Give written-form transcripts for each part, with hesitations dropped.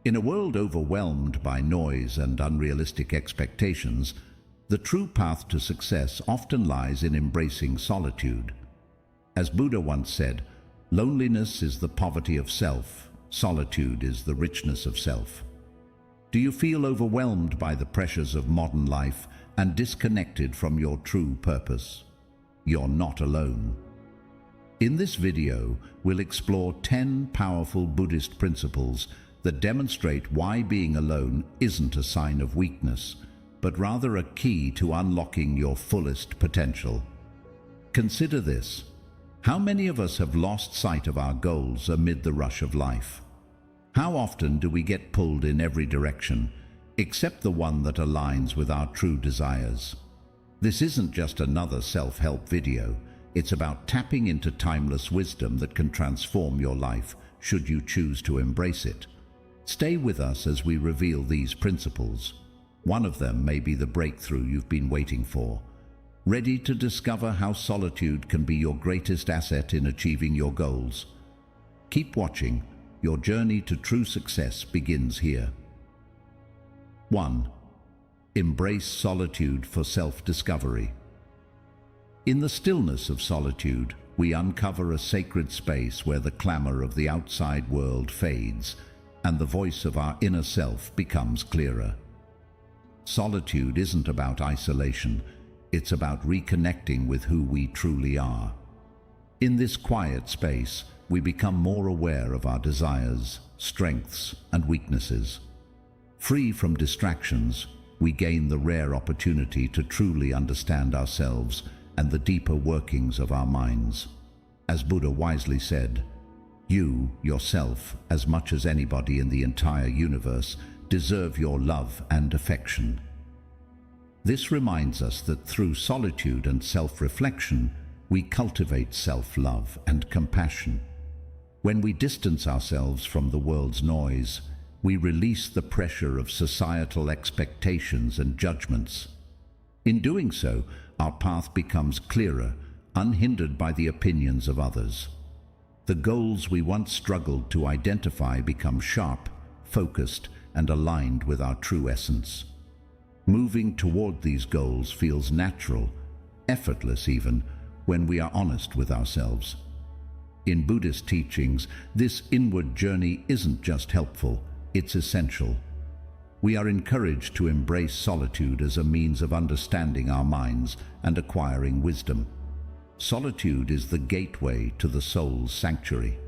In a world overwhelmed by noise and unrealistic expectations, the true path to success often lies in embracing solitude. As Buddha once said, loneliness is the poverty of self, solitude is the richness of self. Do you feel overwhelmed by the pressures of modern life and disconnected from your true purpose? You're not alone. In this video, we'll explore 10 powerful Buddhist principles that demonstrate why being alone isn't a sign of weakness, but rather a key to unlocking your fullest potential. Consider this. How many of us have lost sight of our goals amid the rush of life? How often do we get pulled in every direction, except the one that aligns with our true desires? This isn't just another self-help video. It's about tapping into timeless wisdom that can transform your life, should you choose to embrace it. Stay with us as we reveal these principles. One of them may be the breakthrough you've been waiting for. Ready to discover how solitude can be your greatest asset in achieving your goals? Keep watching. Your journey to true success begins here. 1. Embrace solitude for self-discovery. In the stillness of solitude, we uncover a sacred space where the clamor of the outside world fades and the voice of our inner self becomes clearer. Solitude isn't about isolation, it's about reconnecting with who we truly are. In this quiet space, we become more aware of our desires, strengths, and weaknesses. Free from distractions, we gain the rare opportunity to truly understand ourselves and the deeper workings of our minds. As Buddha wisely said, you, yourself, as much as anybody in the entire universe, deserve your love and affection. This reminds us that through solitude and self-reflection, we cultivate self-love and compassion. When we distance ourselves from the world's noise, we release the pressure of societal expectations and judgments. In doing so, our path becomes clearer, unhindered by the opinions of others. The goals we once struggled to identify become sharp, focused, and aligned with our true essence. Moving toward these goals feels natural, effortless even, when we are honest with ourselves. In Buddhist teachings, this inward journey isn't just helpful, it's essential. We are encouraged to embrace solitude as a means of understanding our minds and acquiring wisdom. Solitude is the gateway to the soul's sanctuary.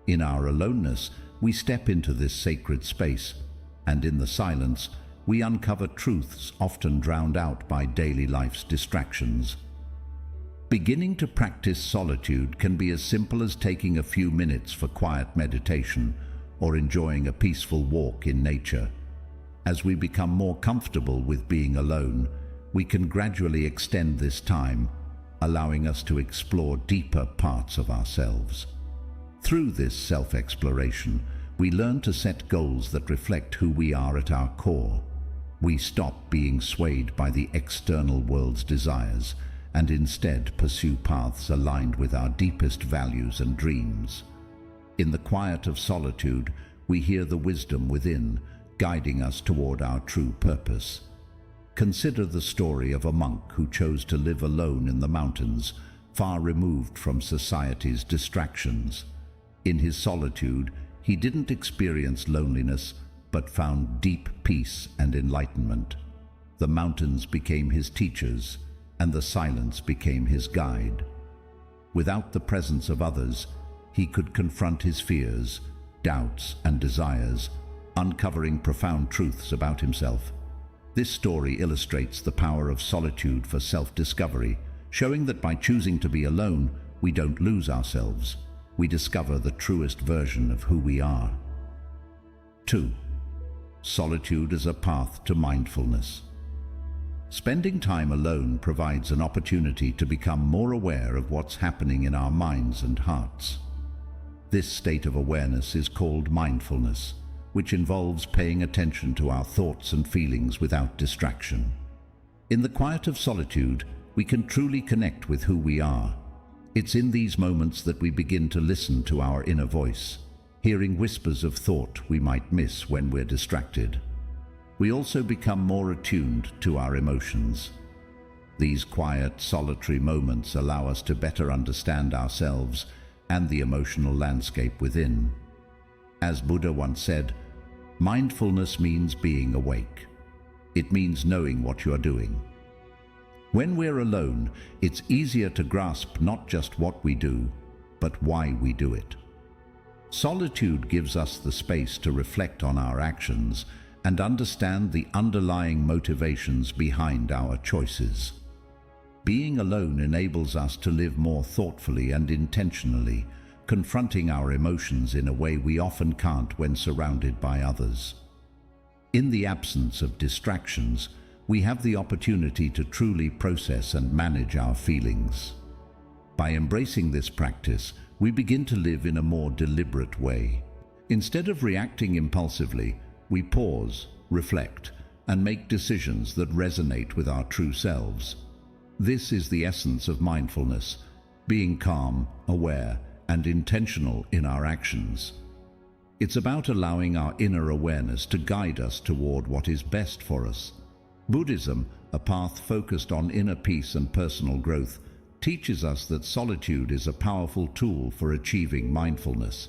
In our aloneness, we step into this sacred space, and in the silence, we uncover truths often drowned out by daily life's distractions. Beginning to practice solitude can be as simple as taking a few minutes for quiet meditation or enjoying a peaceful walk in nature. As we become more comfortable with being alone, we can gradually extend this time, allowing us to explore deeper parts of ourselves. Through this self-exploration, we learn to set goals that reflect who we are at our core. We stop being swayed by the external world's desires and instead pursue paths aligned with our deepest values and dreams. In the quiet of solitude, we hear the wisdom within, guiding us toward our true purpose. Consider the story of a monk who chose to live alone in the mountains, far removed from society's distractions. In his solitude, he didn't experience loneliness, but found deep peace and enlightenment. The mountains became his teachers, and the silence became his guide. Without the presence of others, he could confront his fears, doubts, and desires, uncovering profound truths about himself. This story illustrates the power of solitude for self-discovery, showing that by choosing to be alone, we don't lose ourselves. We discover the truest version of who we are. 2. Solitude as a path to mindfulness. Spending time alone provides an opportunity to become more aware of what's happening in our minds and hearts. This state of awareness is called mindfulness, which involves paying attention to our thoughts and feelings without distraction. In the quiet of solitude, we can truly connect with who we are. It's in these moments that we begin to listen to our inner voice, hearing whispers of thought we might miss when we're distracted. We also become more attuned to our emotions. These quiet, solitary moments allow us to better understand ourselves and the emotional landscape within. As Buddha once said, mindfulness means being awake. It means knowing what you're doing. When we're alone, it's easier to grasp not just what we do, but why we do it. Solitude gives us the space to reflect on our actions and understand the underlying motivations behind our choices. Being alone enables us to live more thoughtfully and intentionally, confronting our emotions in a way we often can't when surrounded by others. In the absence of distractions, we have the opportunity to truly process and manage our feelings. By embracing this practice, we begin to live in a more deliberate way. Instead of reacting impulsively, we pause, reflect, and make decisions that resonate with our true selves. This is the essence of mindfulness, being calm, aware, and intentional in our actions. It's about allowing our inner awareness to guide us toward what is best for us. Buddhism, a path focused on inner peace and personal growth, teaches us that solitude is a powerful tool for achieving mindfulness.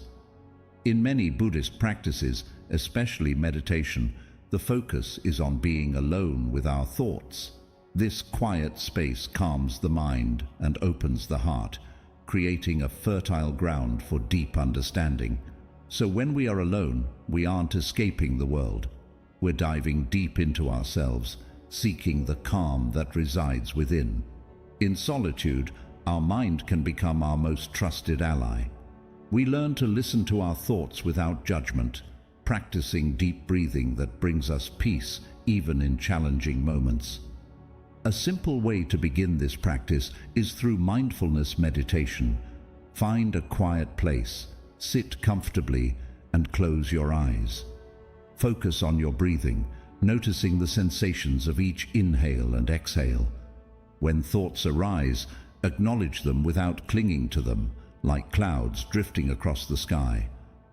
In many Buddhist practices, especially meditation, the focus is on being alone with our thoughts. This quiet space calms the mind and opens the heart, creating a fertile ground for deep understanding. So when we are alone, we aren't escaping the world. We're diving deep into ourselves, seeking the calm that resides within. In solitude, our mind can become our most trusted ally. We learn to listen to our thoughts without judgment, practicing deep breathing that brings us peace even in challenging moments. A simple way to begin this practice is through mindfulness meditation. Find a quiet place, sit comfortably, and close your eyes. Focus on your breathing, noticing the sensations of each inhale and exhale. When thoughts arise, acknowledge them without clinging to them, like clouds drifting across the sky.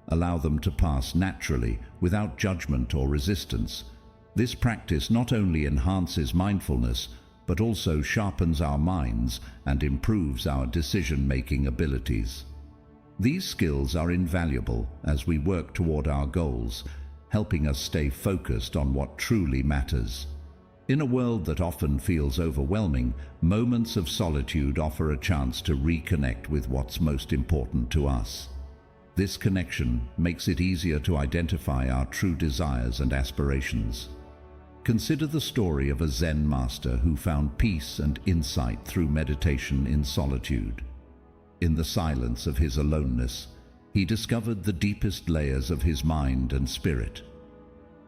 Allow them to pass naturally, without judgment or resistance. This practice not only enhances mindfulness, but also sharpens our minds and improves our decision-making abilities. These skills are invaluable as we work toward our goals, helping us stay focused on what truly matters. In a world that often feels overwhelming, moments of solitude offer a chance to reconnect with what's most important to us. This connection makes it easier to identify our true desires and aspirations. Consider the story of a Zen master who found peace and insight through meditation in solitude. In the silence of his aloneness, he discovered the deepest layers of his mind and spirit.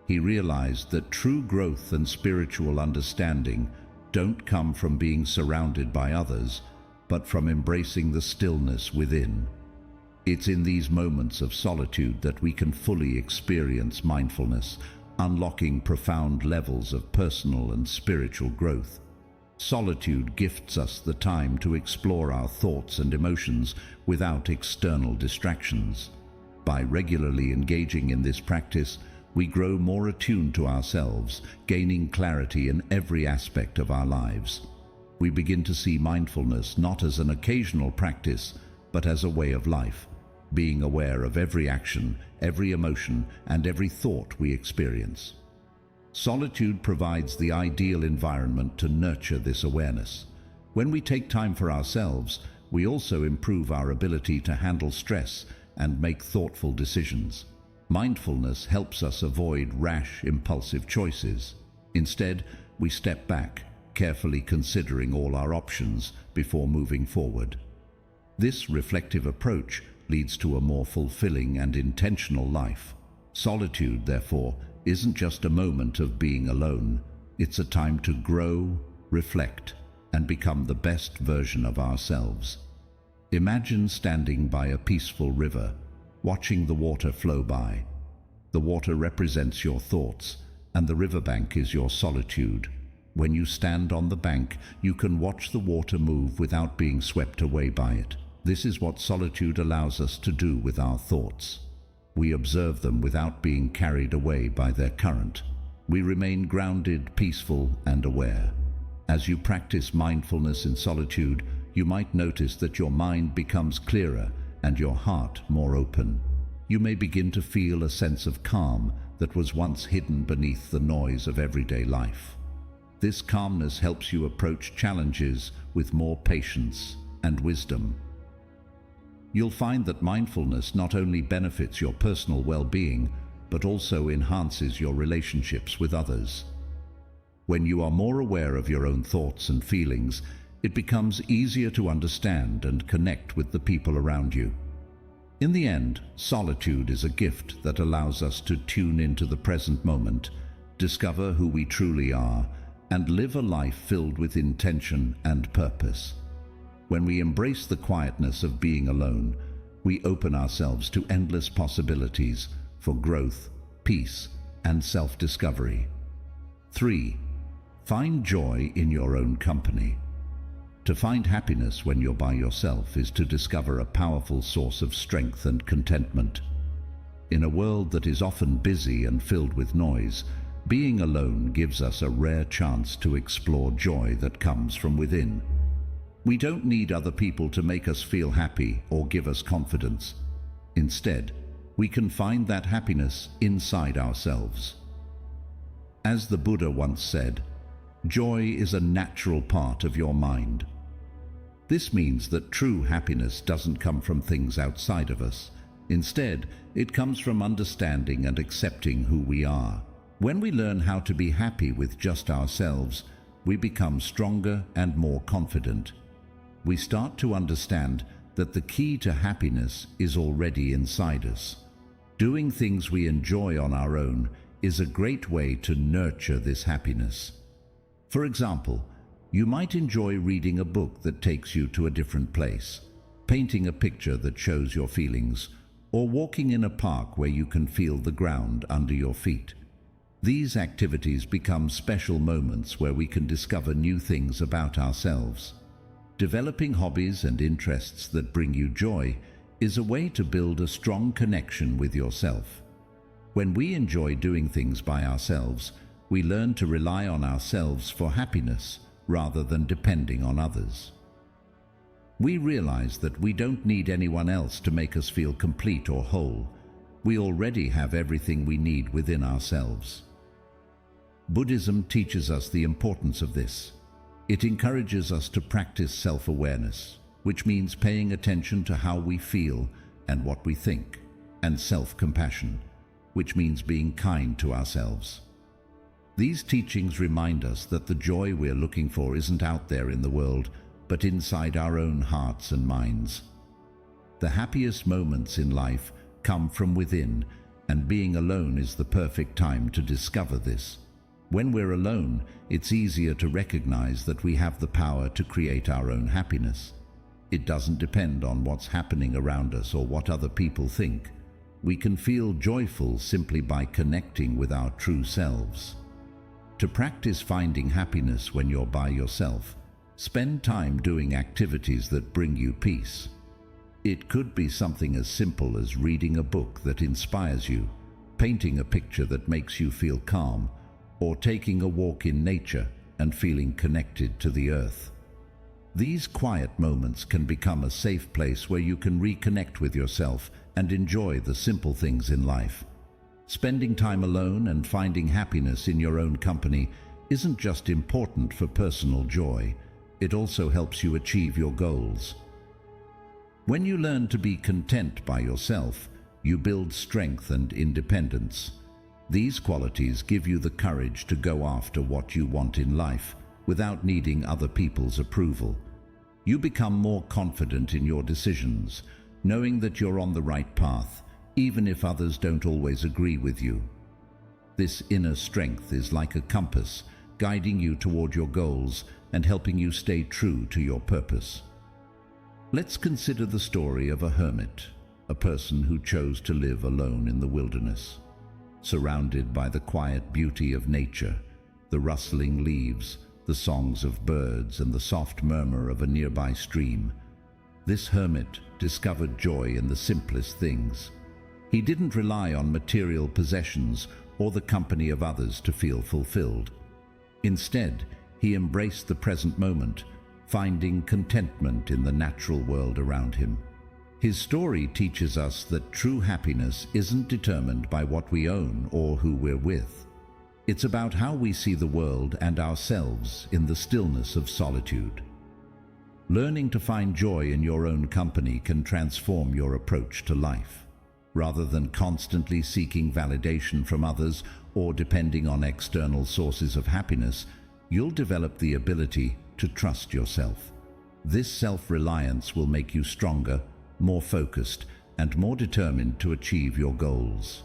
He realized that true growth and spiritual understanding don't come from being surrounded by others, but from embracing the stillness within. It's in these moments of solitude that we can fully experience mindfulness, unlocking profound levels of personal and spiritual growth. Solitude gifts us the time to explore our thoughts and emotions without external distractions. By regularly engaging in this practice, we grow more attuned to ourselves, gaining clarity in every aspect of our lives. We begin to see mindfulness not as an occasional practice, but as a way of life, being aware of every action, every emotion, and every thought we experience. Solitude provides the ideal environment to nurture this awareness. When we take time for ourselves, we also improve our ability to handle stress and make thoughtful decisions. Mindfulness helps us avoid rash, impulsive choices. Instead, we step back, carefully considering all our options before moving forward. This reflective approach leads to a more fulfilling and intentional life. Solitude, therefore, isn't just a moment of being alone. It's a time to grow, reflect, and become the best version of ourselves. Imagine standing by a peaceful river, watching the water flow by. The water represents your thoughts, and the riverbank is your solitude. When you stand on the bank, you can watch the water move without being swept away by it. This is what solitude allows us to do with our thoughts. We observe them without being carried away by their current. We remain grounded, peaceful, and aware. As you practice mindfulness in solitude, you might notice that your mind becomes clearer and your heart more open. You may begin to feel a sense of calm that was once hidden beneath the noise of everyday life. This calmness helps you approach challenges with more patience and wisdom. You'll find that mindfulness not only benefits your personal well-being, but also enhances your relationships with others. When you are more aware of your own thoughts and feelings, it becomes easier to understand and connect with the people around you. In the end, solitude is a gift that allows us to tune into the present moment, discover who we truly are, and live a life filled with intention and purpose. When we embrace the quietness of being alone, we open ourselves to endless possibilities for growth, peace, and self-discovery. 3. Find joy in your own company. To find happiness when you're by yourself is to discover a powerful source of strength and contentment. In a world that is often busy and filled with noise, being alone gives us a rare chance to explore joy that comes from within. We don't need other people to make us feel happy or give us confidence. Instead, we can find that happiness inside ourselves. As the Buddha once said, joy is a natural part of your mind. This means that true happiness doesn't come from things outside of us. Instead, it comes from understanding and accepting who we are. When we learn how to be happy with just ourselves, we become stronger and more confident. We start to understand that the key to happiness is already inside us. Doing things we enjoy on our own is a great way to nurture this happiness. For example, you might enjoy reading a book that takes you to a different place, painting a picture that shows your feelings, or walking in a park where you can feel the ground under your feet. These activities become special moments where we can discover new things about ourselves. Developing hobbies and interests that bring you joy is a way to build a strong connection with yourself. When we enjoy doing things by ourselves, we learn to rely on ourselves for happiness rather than depending on others. We realize that we don't need anyone else to make us feel complete or whole. We already have everything we need within ourselves. Buddhism teaches us the importance of this. It encourages us to practice self-awareness, which means paying attention to how we feel and what we think, and self-compassion, which means being kind to ourselves. These teachings remind us that the joy we're looking for isn't out there in the world, but inside our own hearts and minds. The happiest moments in life come from within, and being alone is the perfect time to discover this. When we're alone, it's easier to recognize that we have the power to create our own happiness. It doesn't depend on what's happening around us or what other people think. We can feel joyful simply by connecting with our true selves. To practice finding happiness when you're by yourself, spend time doing activities that bring you peace. It could be something as simple as reading a book that inspires you, painting a picture that makes you feel calm, or taking a walk in nature and feeling connected to the earth. These quiet moments can become a safe place where you can reconnect with yourself and enjoy the simple things in life. Spending time alone and finding happiness in your own company isn't just important for personal joy, it also helps you achieve your goals. When you learn to be content by yourself, you build strength and independence. These qualities give you the courage to go after what you want in life without needing other people's approval. You become more confident in your decisions, knowing that you're on the right path, even if others don't always agree with you. This inner strength is like a compass, guiding you toward your goals and helping you stay true to your purpose. Let's consider the story of a hermit, a person who chose to live alone in the wilderness. Surrounded by the quiet beauty of nature, the rustling leaves, the songs of birds, and the soft murmur of a nearby stream, this hermit discovered joy in the simplest things. He didn't rely on material possessions or the company of others to feel fulfilled. Instead, he embraced the present moment, finding contentment in the natural world around him. His story teaches us that true happiness isn't determined by what we own or who we're with. It's about how we see the world and ourselves in the stillness of solitude. Learning to find joy in your own company can transform your approach to life. Rather than constantly seeking validation from others or depending on external sources of happiness, you'll develop the ability to trust yourself. This self-reliance will make you stronger, more focused, and more determined to achieve your goals.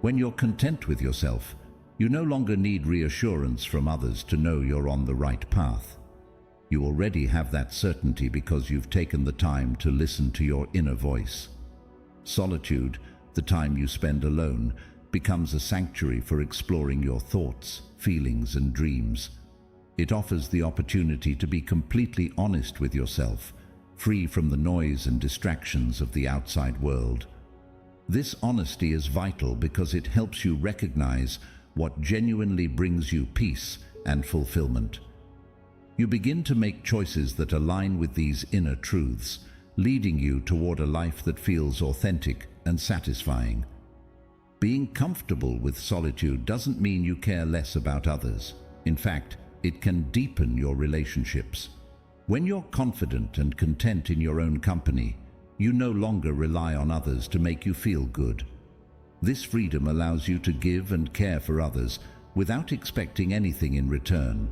When you're content with yourself, you no longer need reassurance from others to know you're on the right path. You already have that certainty because you've taken the time to listen to your inner voice. Solitude, the time you spend alone, becomes a sanctuary for exploring your thoughts, feelings, and dreams. It offers the opportunity to be completely honest with yourself, free from the noise and distractions of the outside world. This honesty is vital because it helps you recognize what genuinely brings you peace and fulfillment. You begin to make choices that align with these inner truths, leading you toward a life that feels authentic and satisfying. Being comfortable with solitude doesn't mean you care less about others. In fact, it can deepen your relationships. When you're confident and content in your own company, you no longer rely on others to make you feel good. This freedom allows you to give and care for others without expecting anything in return.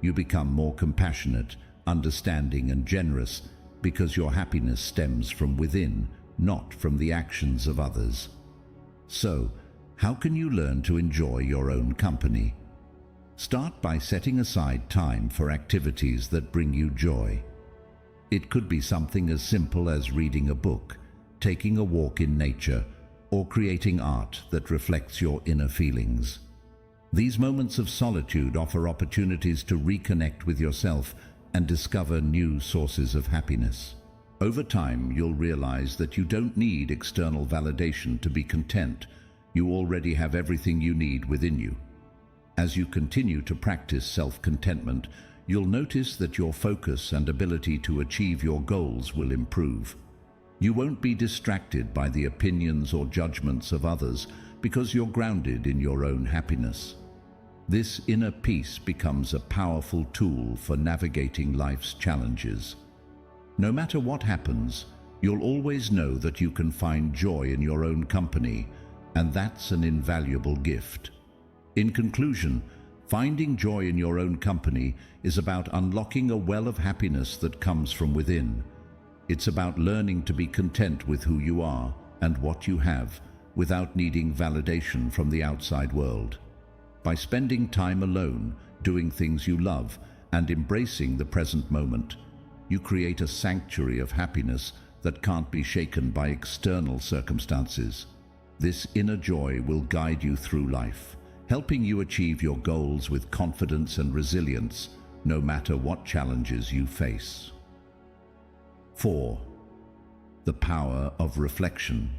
You become more compassionate, understanding, and generous because your happiness stems from within, not from the actions of others. So, how can you learn to enjoy your own company? Start by setting aside time for activities that bring you joy. It could be something as simple as reading a book, taking a walk in nature, or creating art that reflects your inner feelings. These moments of solitude offer opportunities to reconnect with yourself and discover new sources of happiness. Over time, you'll realize that you don't need external validation to be content. You already have everything you need within you. As you continue to practice self-contentment, you'll notice that your focus and ability to achieve your goals will improve. You won't be distracted by the opinions or judgments of others because you're grounded in your own happiness. This inner peace becomes a powerful tool for navigating life's challenges. No matter what happens, you'll always know that you can find joy in your own company, and that's an invaluable gift. In conclusion, finding joy in your own company is about unlocking a well of happiness that comes from within. It's about learning to be content with who you are and what you have without needing validation from the outside world. By spending time alone, doing things you love, and embracing the present moment, you create a sanctuary of happiness that can't be shaken by external circumstances. This inner joy will guide you through life, helping you achieve your goals with confidence and resilience, no matter what challenges you face. 4. The power of reflection.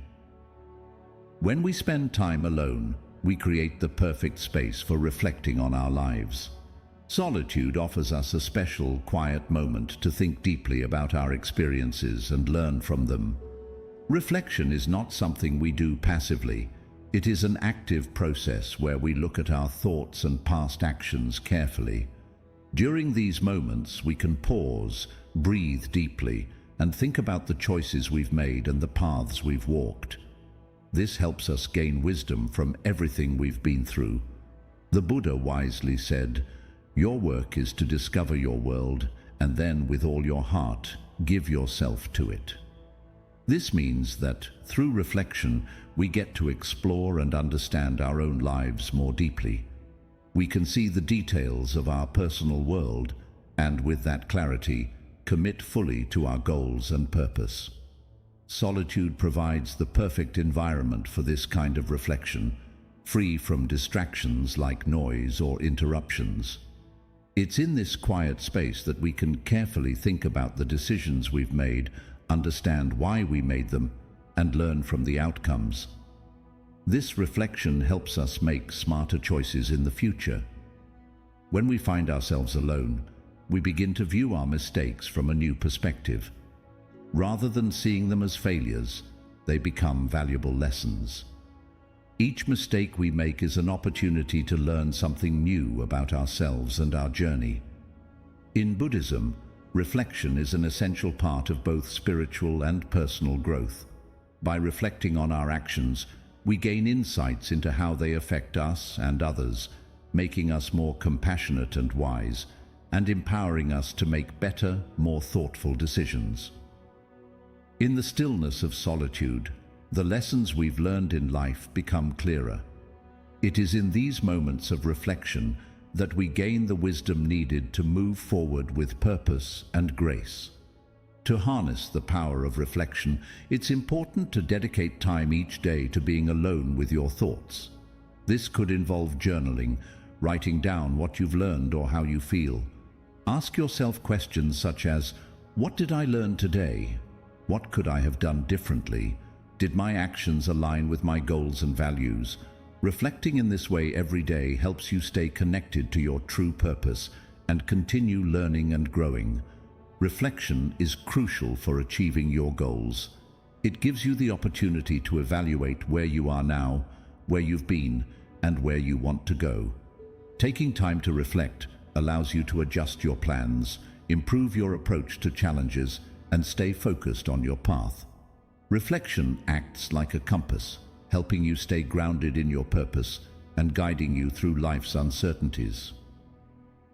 When we spend time alone, we create the perfect space for reflecting on our lives. Solitude offers us a special, quiet moment to think deeply about our experiences and learn from them. Reflection is not something we do passively. It is an active process where we look at our thoughts and past actions carefully. During these moments, we can pause, breathe deeply, and think about the choices we've made and the paths we've walked. This helps us gain wisdom from everything we've been through. The Buddha wisely said, "Your work is to discover your world, and then with all your heart, give yourself to it." This means that, through reflection, we get to explore and understand our own lives more deeply. We can see the details of our personal world, and with that clarity, commit fully to our goals and purpose. Solitude provides the perfect environment for this kind of reflection, free from distractions like noise or interruptions. It's in this quiet space that we can carefully think about the decisions we've made, understand why we made them, and learn from the outcomes. This reflection helps us make smarter choices in the future. When we find ourselves alone, we begin to view our mistakes from a new perspective. Rather than seeing them as failures, they become valuable lessons. Each mistake we make is an opportunity to learn something new about ourselves and our journey. In Buddhism, reflection is an essential part of both spiritual and personal growth. By reflecting on our actions, we gain insights into how they affect us and others, making us more compassionate and wise, and empowering us to make better, more thoughtful decisions. In the stillness of solitude, the lessons we've learned in life become clearer. It is in these moments of reflection that we gain the wisdom needed to move forward with purpose and grace. To harness the power of reflection, it's important to dedicate time each day to being alone with your thoughts. This could involve journaling, writing down what you've learned or how you feel. Ask yourself questions such as, what did I learn today? What could I have done differently? Did my actions align with my goals and values? Reflecting in this way every day helps you stay connected to your true purpose and continue learning and growing. Reflection is crucial for achieving your goals. It gives you the opportunity to evaluate where you are now, where you've been, and where you want to go. Taking time to reflect allows you to adjust your plans, improve your approach to challenges, and stay focused on your path. Reflection acts like a compass, helping you stay grounded in your purpose and guiding you through life's uncertainties.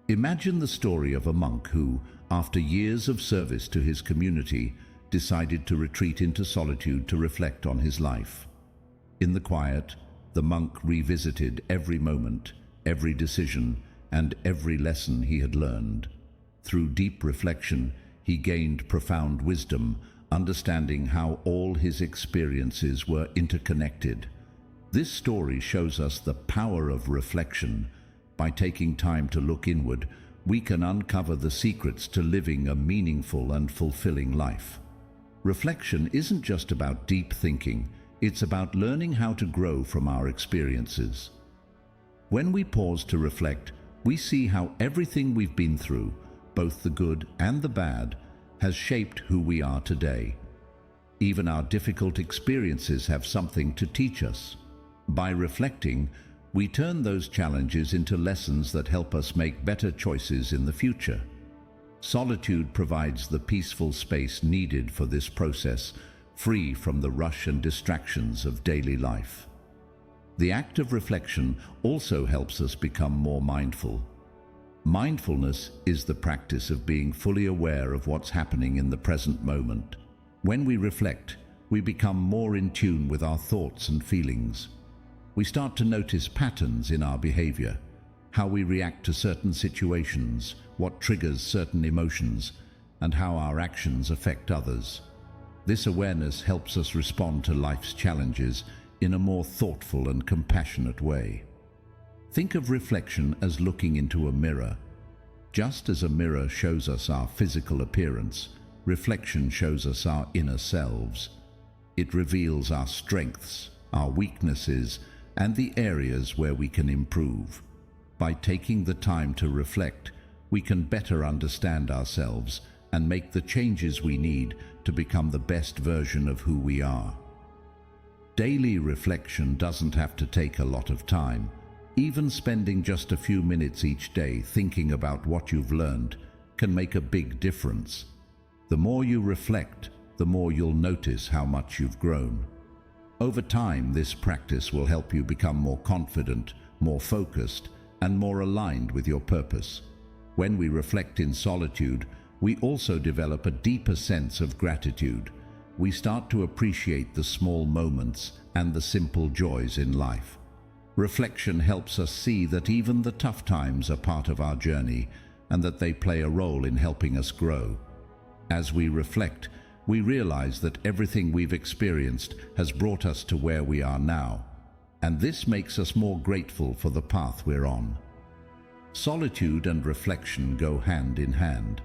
Imagine the story of a monk who, after years of service to his community, decided to retreat into solitude to reflect on his life. In the quiet, the monk revisited every moment, every decision, and every lesson he had learned. Through deep reflection, he gained profound wisdom, understanding how all his experiences were interconnected. This story shows us the power of reflection. By taking time to look inward, we can uncover the secrets to living a meaningful and fulfilling life. Reflection isn't just about deep thinking, it's about learning how to grow from our experiences. When we pause to reflect, we see how everything we've been through, both the good and the bad, has shaped who we are today. Even our difficult experiences have something to teach us. By reflecting, we turn those challenges into lessons that help us make better choices in the future. Solitude provides the peaceful space needed for this process, free from the rush and distractions of daily life. The act of reflection also helps us become more mindful. Mindfulness is the practice of being fully aware of what's happening in the present moment. When we reflect, we become more in tune with our thoughts and feelings. We start to notice patterns in our behavior, how we react to certain situations, what triggers certain emotions, and how our actions affect others. This awareness helps us respond to life's challenges in a more thoughtful and compassionate way. Think of reflection as looking into a mirror. Just as a mirror shows us our physical appearance, reflection shows us our inner selves. It reveals our strengths, our weaknesses, and the areas where we can improve. By taking the time to reflect, we can better understand ourselves and make the changes we need to become the best version of who we are. Daily reflection doesn't have to take a lot of time. Even spending just a few minutes each day thinking about what you've learned can make a big difference. The more you reflect, the more you'll notice how much you've grown. Over time, this practice will help you become more confident, more focused, and more aligned with your purpose. When we reflect in solitude, we also develop a deeper sense of gratitude. We start to appreciate the small moments and the simple joys in life. Reflection helps us see that even the tough times are part of our journey and that they play a role in helping us grow. As we reflect, we realize that everything we've experienced has brought us to where we are now, and this makes us more grateful for the path we're on. Solitude and reflection go hand in hand.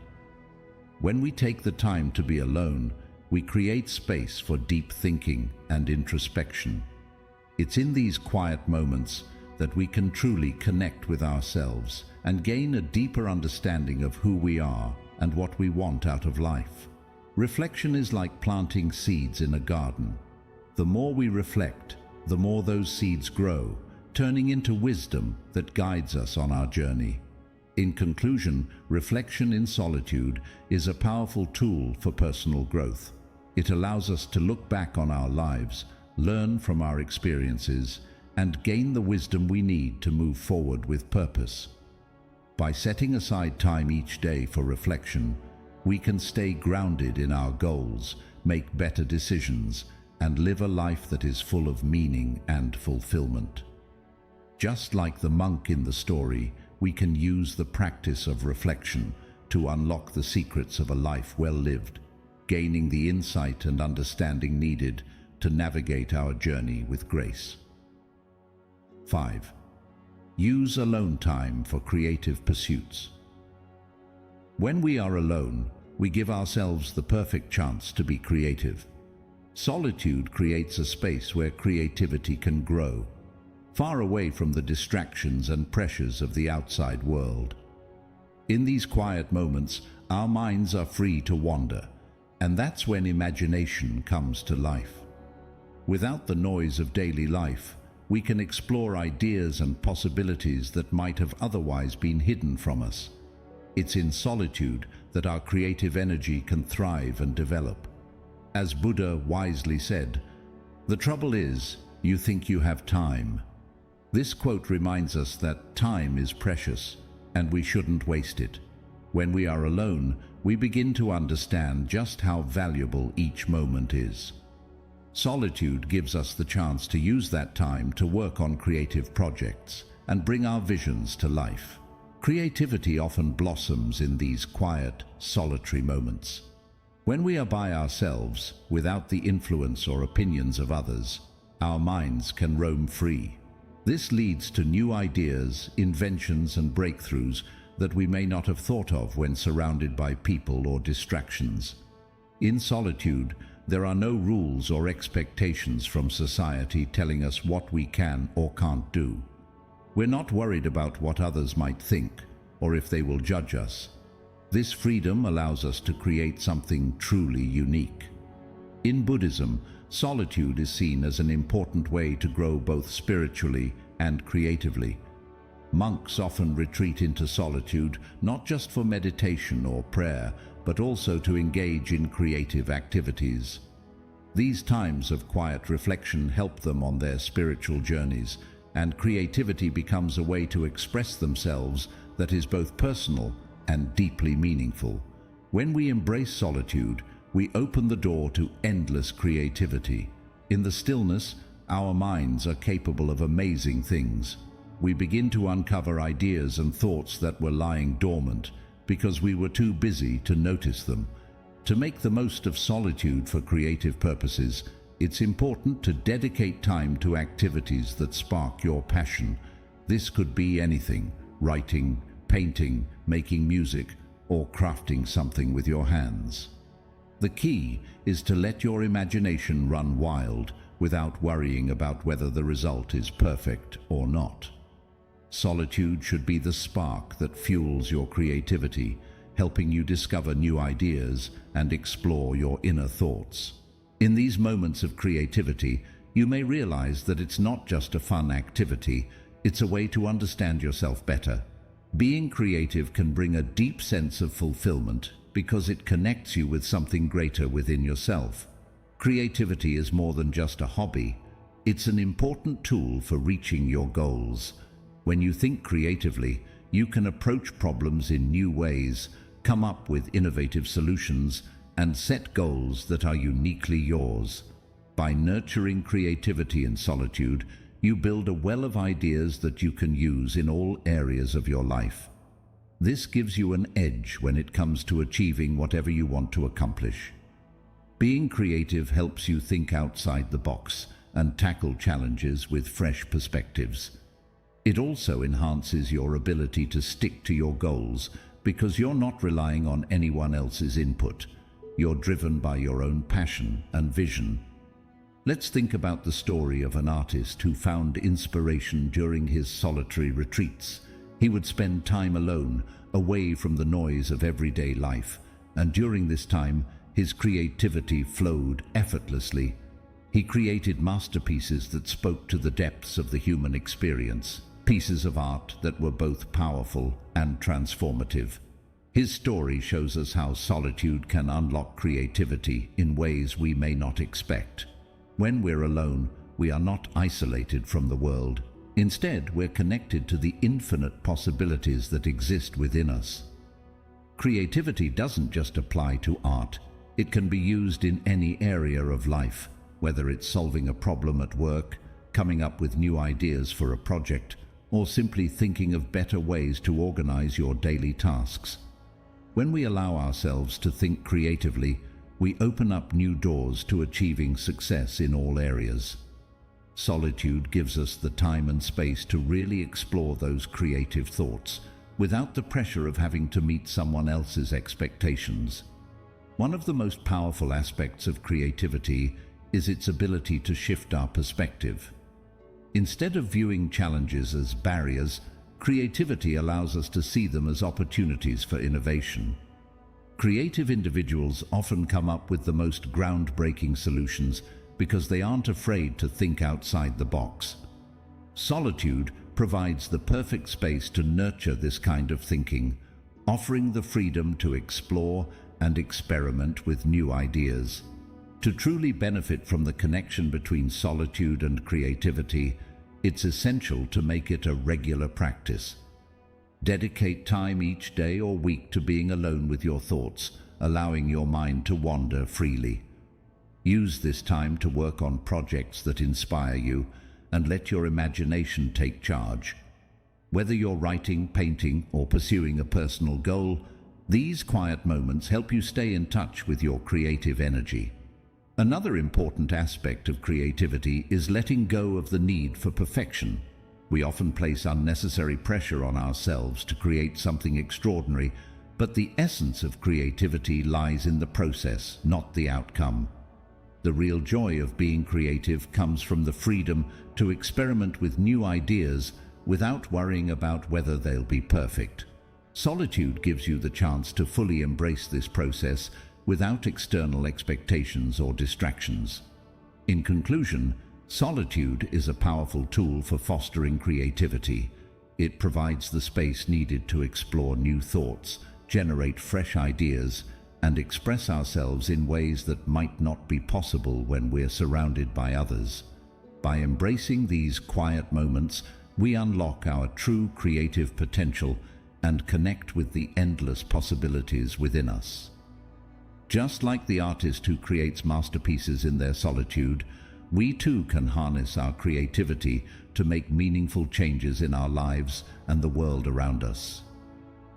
When we take the time to be alone, we create space for deep thinking and introspection. It's in these quiet moments that we can truly connect with ourselves and gain a deeper understanding of who we are and what we want out of life. Reflection is like planting seeds in a garden. The more we reflect, the more those seeds grow, turning into wisdom that guides us on our journey. In conclusion, reflection in solitude is a powerful tool for personal growth. It allows us to look back on our lives, learn from our experiences, and gain the wisdom we need to move forward with purpose. By setting aside time each day for reflection, we can stay grounded in our goals, make better decisions, and live a life that is full of meaning and fulfillment. Just like the monk in the story, we can use the practice of reflection to unlock the secrets of a life well lived, gaining the insight and understanding needed to navigate our journey with grace. 5. Use alone time for creative pursuits. When we are alone, we give ourselves the perfect chance to be creative. Solitude creates a space where creativity can grow, far away from the distractions and pressures of the outside world. In these quiet moments, our minds are free to wander, and that's when imagination comes to life. Without the noise of daily life, we can explore ideas and possibilities that might have otherwise been hidden from us. It's in solitude that our creative energy can thrive and develop. As Buddha wisely said, "The trouble is, you think you have time." This quote reminds us that time is precious, and we shouldn't waste it. When we are alone, we begin to understand just how valuable each moment is. Solitude gives us the chance to use that time to work on creative projects and bring our visions to life. Creativity often blossoms in these quiet, solitary moments. When we are by ourselves, without the influence or opinions of others, our minds can roam free. This leads to new ideas, inventions, and breakthroughs that we may not have thought of when surrounded by people or distractions. In solitude, there are no rules or expectations from society telling us what we can or can't do. We're not worried about what others might think or if they will judge us. This freedom allows us to create something truly unique. In Buddhism, solitude is seen as an important way to grow both spiritually and creatively. Monks often retreat into solitude not just for meditation or prayer, but also to engage in creative activities. These times of quiet reflection help them on their spiritual journeys, and creativity becomes a way to express themselves that is both personal and deeply meaningful. When we embrace solitude, we open the door to endless creativity. In the stillness, our minds are capable of amazing things. We begin to uncover ideas and thoughts that were lying dormant because we were too busy to notice them. To make the most of solitude for creative purposes, it's important to dedicate time to activities that spark your passion. This could be anything: writing, painting, making music, or crafting something with your hands. The key is to let your imagination run wild without worrying about whether the result is perfect or not. Solitude should be the spark that fuels your creativity, helping you discover new ideas and explore your inner thoughts. In these moments of creativity, you may realize that it's not just a fun activity, it's a way to understand yourself better. Being creative can bring a deep sense of fulfillment because it connects you with something greater within yourself. Creativity is more than just a hobby. It's an important tool for reaching your goals. When you think creatively, you can approach problems in new ways, come up with innovative solutions, and set goals that are uniquely yours. By nurturing creativity in solitude, you build a well of ideas that you can use in all areas of your life. This gives you an edge when it comes to achieving whatever you want to accomplish. Being creative helps you think outside the box and tackle challenges with fresh perspectives. It also enhances your ability to stick to your goals because you're not relying on anyone else's input. You're driven by your own passion and vision. Let's think about the story of an artist who found inspiration during his solitary retreats. He would spend time alone, away from the noise of everyday life, and during this time, his creativity flowed effortlessly. He created masterpieces that spoke to the depths of the human experience, pieces of art that were both powerful and transformative. His story shows us how solitude can unlock creativity in ways we may not expect. When we're alone, we are not isolated from the world. Instead, we're connected to the infinite possibilities that exist within us. Creativity doesn't just apply to art. It can be used in any area of life, whether it's solving a problem at work, coming up with new ideas for a project, or simply thinking of better ways to organize your daily tasks. When we allow ourselves to think creatively, we open up new doors to achieving success in all areas. Solitude gives us the time and space to really explore those creative thoughts, without the pressure of having to meet someone else's expectations. One of the most powerful aspects of creativity is its ability to shift our perspective. Instead of viewing challenges as barriers, creativity allows us to see them as opportunities for innovation. Creative individuals often come up with the most groundbreaking solutions because they aren't afraid to think outside the box. Solitude provides the perfect space to nurture this kind of thinking, offering the freedom to explore and experiment with new ideas. To truly benefit from the connection between solitude and creativity, it's essential to make it a regular practice. Dedicate time each day or week to being alone with your thoughts, allowing your mind to wander freely. Use this time to work on projects that inspire you and let your imagination take charge. Whether you're writing, painting, or pursuing a personal goal, these quiet moments help you stay in touch with your creative energy. Another important aspect of creativity is letting go of the need for perfection. We often place unnecessary pressure on ourselves to create something extraordinary, but the essence of creativity lies in the process, not the outcome. The real joy of being creative comes from the freedom to experiment with new ideas without worrying about whether they'll be perfect. Solitude gives you the chance to fully embrace this process without external expectations or distractions. In conclusion, solitude is a powerful tool for fostering creativity. It provides the space needed to explore new thoughts, generate fresh ideas, and express ourselves in ways that might not be possible when we're surrounded by others. By embracing these quiet moments, we unlock our true creative potential and connect with the endless possibilities within us. Just like the artist who creates masterpieces in their solitude, we too can harness our creativity to make meaningful changes in our lives and the world around us.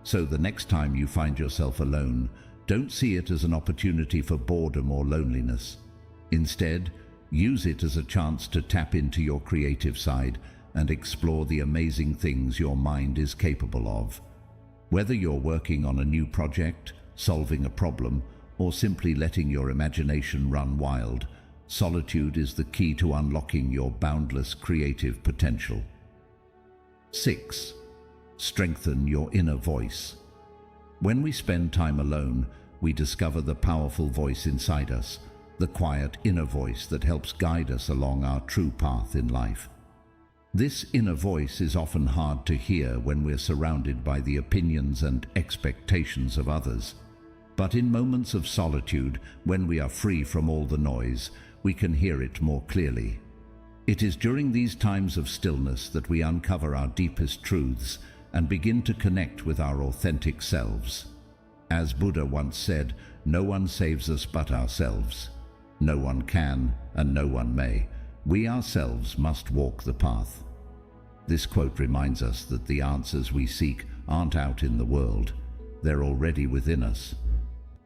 So the next time you find yourself alone, don't see it as an opportunity for boredom or loneliness. Instead, use it as a chance to tap into your creative side and explore the amazing things your mind is capable of. Whether you're working on a new project, solving a problem, or simply letting your imagination run wild, solitude is the key to unlocking your boundless creative potential. 6. Strengthen your inner voice. When we spend time alone, we discover the powerful voice inside us, the quiet inner voice that helps guide us along our true path in life. This inner voice is often hard to hear when we're surrounded by the opinions and expectations of others. But in moments of solitude, when we are free from all the noise, we can hear it more clearly. It is during these times of stillness that we uncover our deepest truths and begin to connect with our authentic selves. As Buddha once said, "No one saves us but ourselves. No one can and no one may. We ourselves must walk the path." This quote reminds us that the answers we seek aren't out in the world. They're already within us.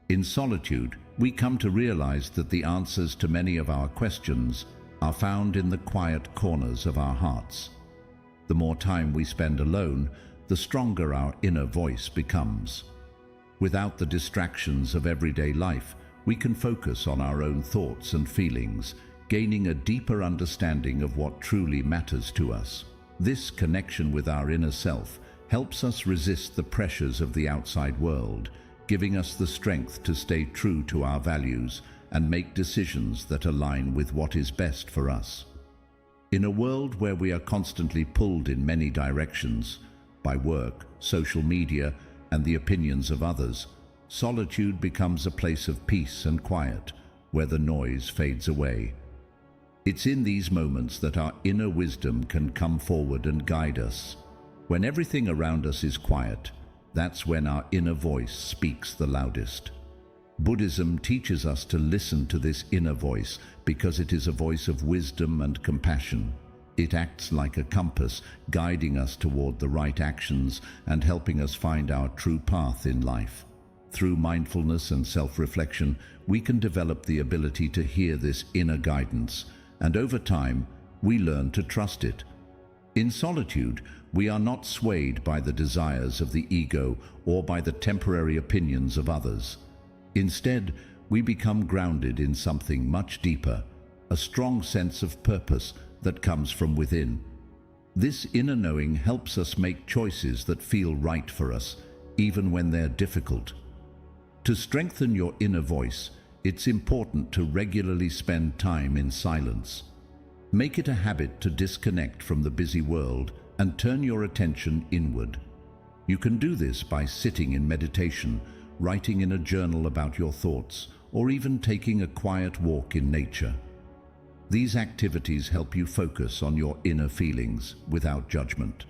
In solitude, we come to realize that the answers to many of our questions are found in the quiet corners of our hearts. The more time we spend alone, the stronger our inner voice becomes. Without the distractions of everyday life, we can focus on our own thoughts and feelings, gaining a deeper understanding of what truly matters to us. This connection with our inner self helps us resist the pressures of the outside world, giving us the strength to stay true to our values and make decisions that align with what is best for us. In a world where we are constantly pulled in many directions, by work, social media, and the opinions of others, solitude becomes a place of peace and quiet, where the noise fades away. It's in these moments that our inner wisdom can come forward and guide us. When everything around us is quiet, that's when our inner voice speaks the loudest. Buddhism teaches us to listen to this inner voice because it is a voice of wisdom and compassion. It acts like a compass, guiding us toward the right actions and helping us find our true path in life. Through mindfulness and self-reflection, we can develop the ability to hear this inner guidance, and over time, we learn to trust it. In solitude, we are not swayed by the desires of the ego or by the temporary opinions of others. Instead, we become grounded in something much deeper, a strong sense of purpose that comes from within. This inner knowing helps us make choices that feel right for us, even when they're difficult. To strengthen your inner voice, it's important to regularly spend time in silence. Make it a habit to disconnect from the busy world and turn your attention inward. You can do this by sitting in meditation, writing in a journal about your thoughts, or even taking a quiet walk in nature. These activities help you focus on your inner feelings without judgment.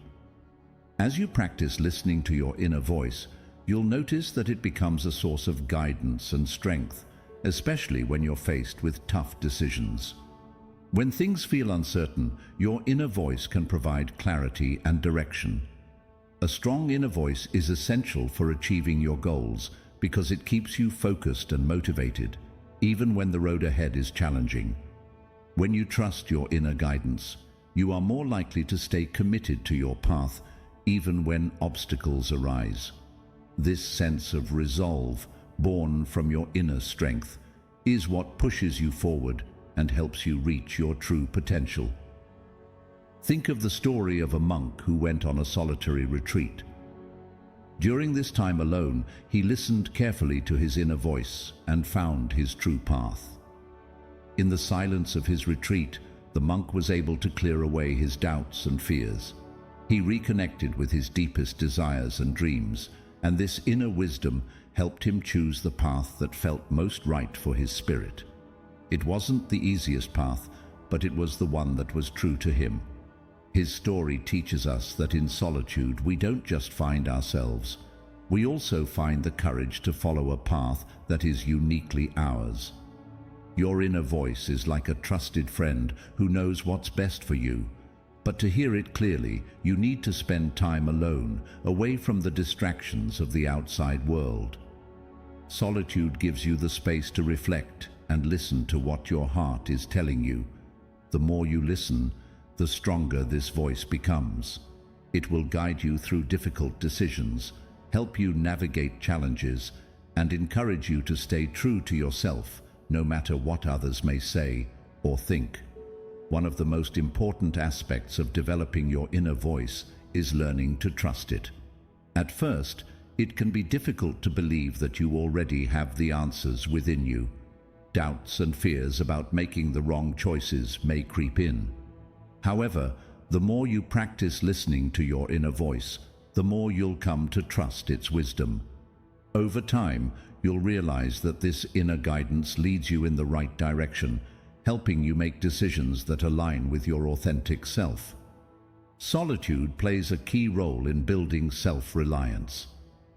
As you practice listening to your inner voice, you'll notice that it becomes a source of guidance and strength, especially when you're faced with tough decisions. When things feel uncertain, your inner voice can provide clarity and direction. A strong inner voice is essential for achieving your goals because it keeps you focused and motivated, even when the road ahead is challenging. When you trust your inner guidance, you are more likely to stay committed to your path, even when obstacles arise. This sense of resolve, born from your inner strength, is what pushes you forward and helps you reach your true potential. Think of the story of a monk who went on a solitary retreat. During this time alone, he listened carefully to his inner voice and found his true path. In the silence of his retreat, the monk was able to clear away his doubts and fears. He reconnected with his deepest desires and dreams, and this inner wisdom helped him choose the path that felt most right for his spirit. It wasn't the easiest path, but it was the one that was true to him. His story teaches us that in solitude we don't just find ourselves, we also find the courage to follow a path that is uniquely ours. Your inner voice is like a trusted friend who knows what's best for you. But to hear it clearly, you need to spend time alone, away from the distractions of the outside world. Solitude gives you the space to reflect and listen to what your heart is telling you. The more you listen, the stronger this voice becomes. It will guide you through difficult decisions, help you navigate challenges, and encourage you to stay true to yourself, no matter what others may say or think. One of the most important aspects of developing your inner voice is learning to trust it. At first, it can be difficult to believe that you already have the answers within you. Doubts and fears about making the wrong choices may creep in. However, the more you practice listening to your inner voice, the more you'll come to trust its wisdom. Over time, you'll realize that this inner guidance leads you in the right direction, helping you make decisions that align with your authentic self. Solitude plays a key role in building self-reliance.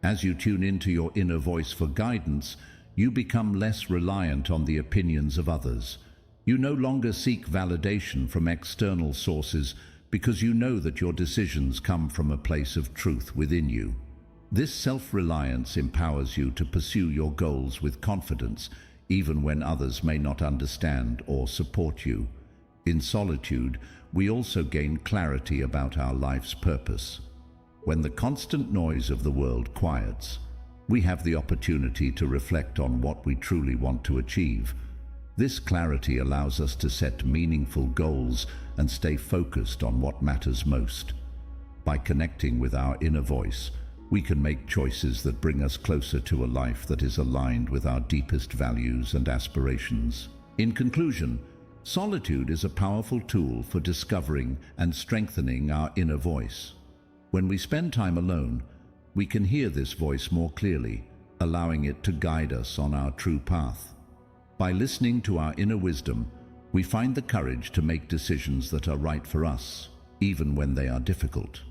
As you tune into your inner voice for guidance, you become less reliant on the opinions of others. You no longer seek validation from external sources because you know that your decisions come from a place of truth within you. This self-reliance empowers you to pursue your goals with confidence, even when others may not understand or support you. In solitude, we also gain clarity about our life's purpose. When the constant noise of the world quiets, we have the opportunity to reflect on what we truly want to achieve. This clarity allows us to set meaningful goals and stay focused on what matters most. By connecting with our inner voice, we can make choices that bring us closer to a life that is aligned with our deepest values and aspirations. In conclusion, solitude is a powerful tool for discovering and strengthening our inner voice. When we spend time alone, we can hear this voice more clearly, allowing it to guide us on our true path. By listening to our inner wisdom, we find the courage to make decisions that are right for us, even when they are difficult.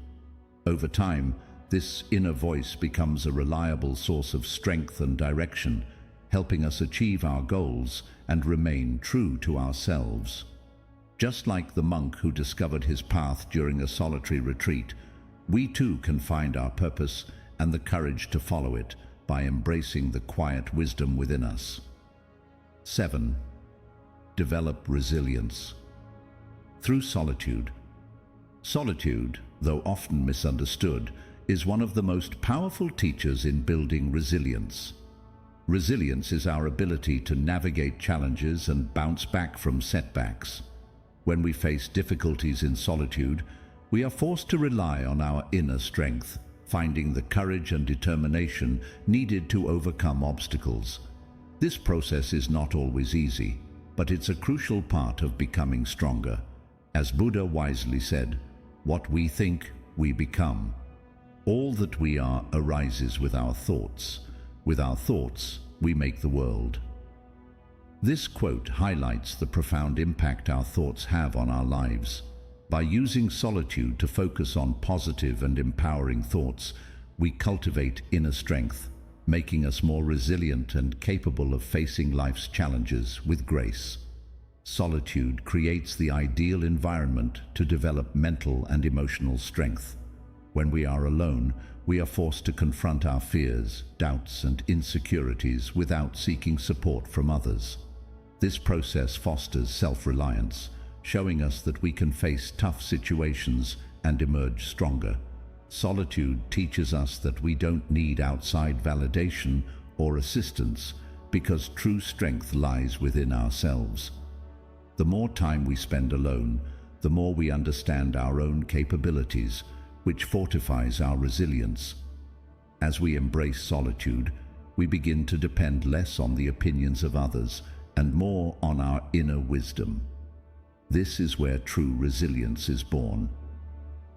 Over time, this inner voice becomes a reliable source of strength and direction, helping us achieve our goals and remain true to ourselves. Just like the monk who discovered his path during a solitary retreat, we too can find our purpose and the courage to follow it by embracing the quiet wisdom within us. 7. Develop resilience. Through solitude. Solitude, though often misunderstood, is one of the most powerful teachers in building resilience. Resilience is our ability to navigate challenges and bounce back from setbacks. When we face difficulties in solitude, we are forced to rely on our inner strength, finding the courage and determination needed to overcome obstacles. This process is not always easy, but it's a crucial part of becoming stronger. As Buddha wisely said, "What we think, we become." All that we are arises with our thoughts. With our thoughts, we make the world. This quote highlights the profound impact our thoughts have on our lives. By using solitude to focus on positive and empowering thoughts, we cultivate inner strength, making us more resilient and capable of facing life's challenges with grace. Solitude creates the ideal environment to develop mental and emotional strength. When we are alone, we are forced to confront our fears, doubts, and insecurities without seeking support from others. This process fosters self-reliance, showing us that we can face tough situations and emerge stronger. Solitude teaches us that we don't need outside validation or assistance because true strength lies within ourselves. The more time we spend alone, the more we understand our own capabilities, which fortifies our resilience. As we embrace solitude, we begin to depend less on the opinions of others and more on our inner wisdom. This is where true resilience is born.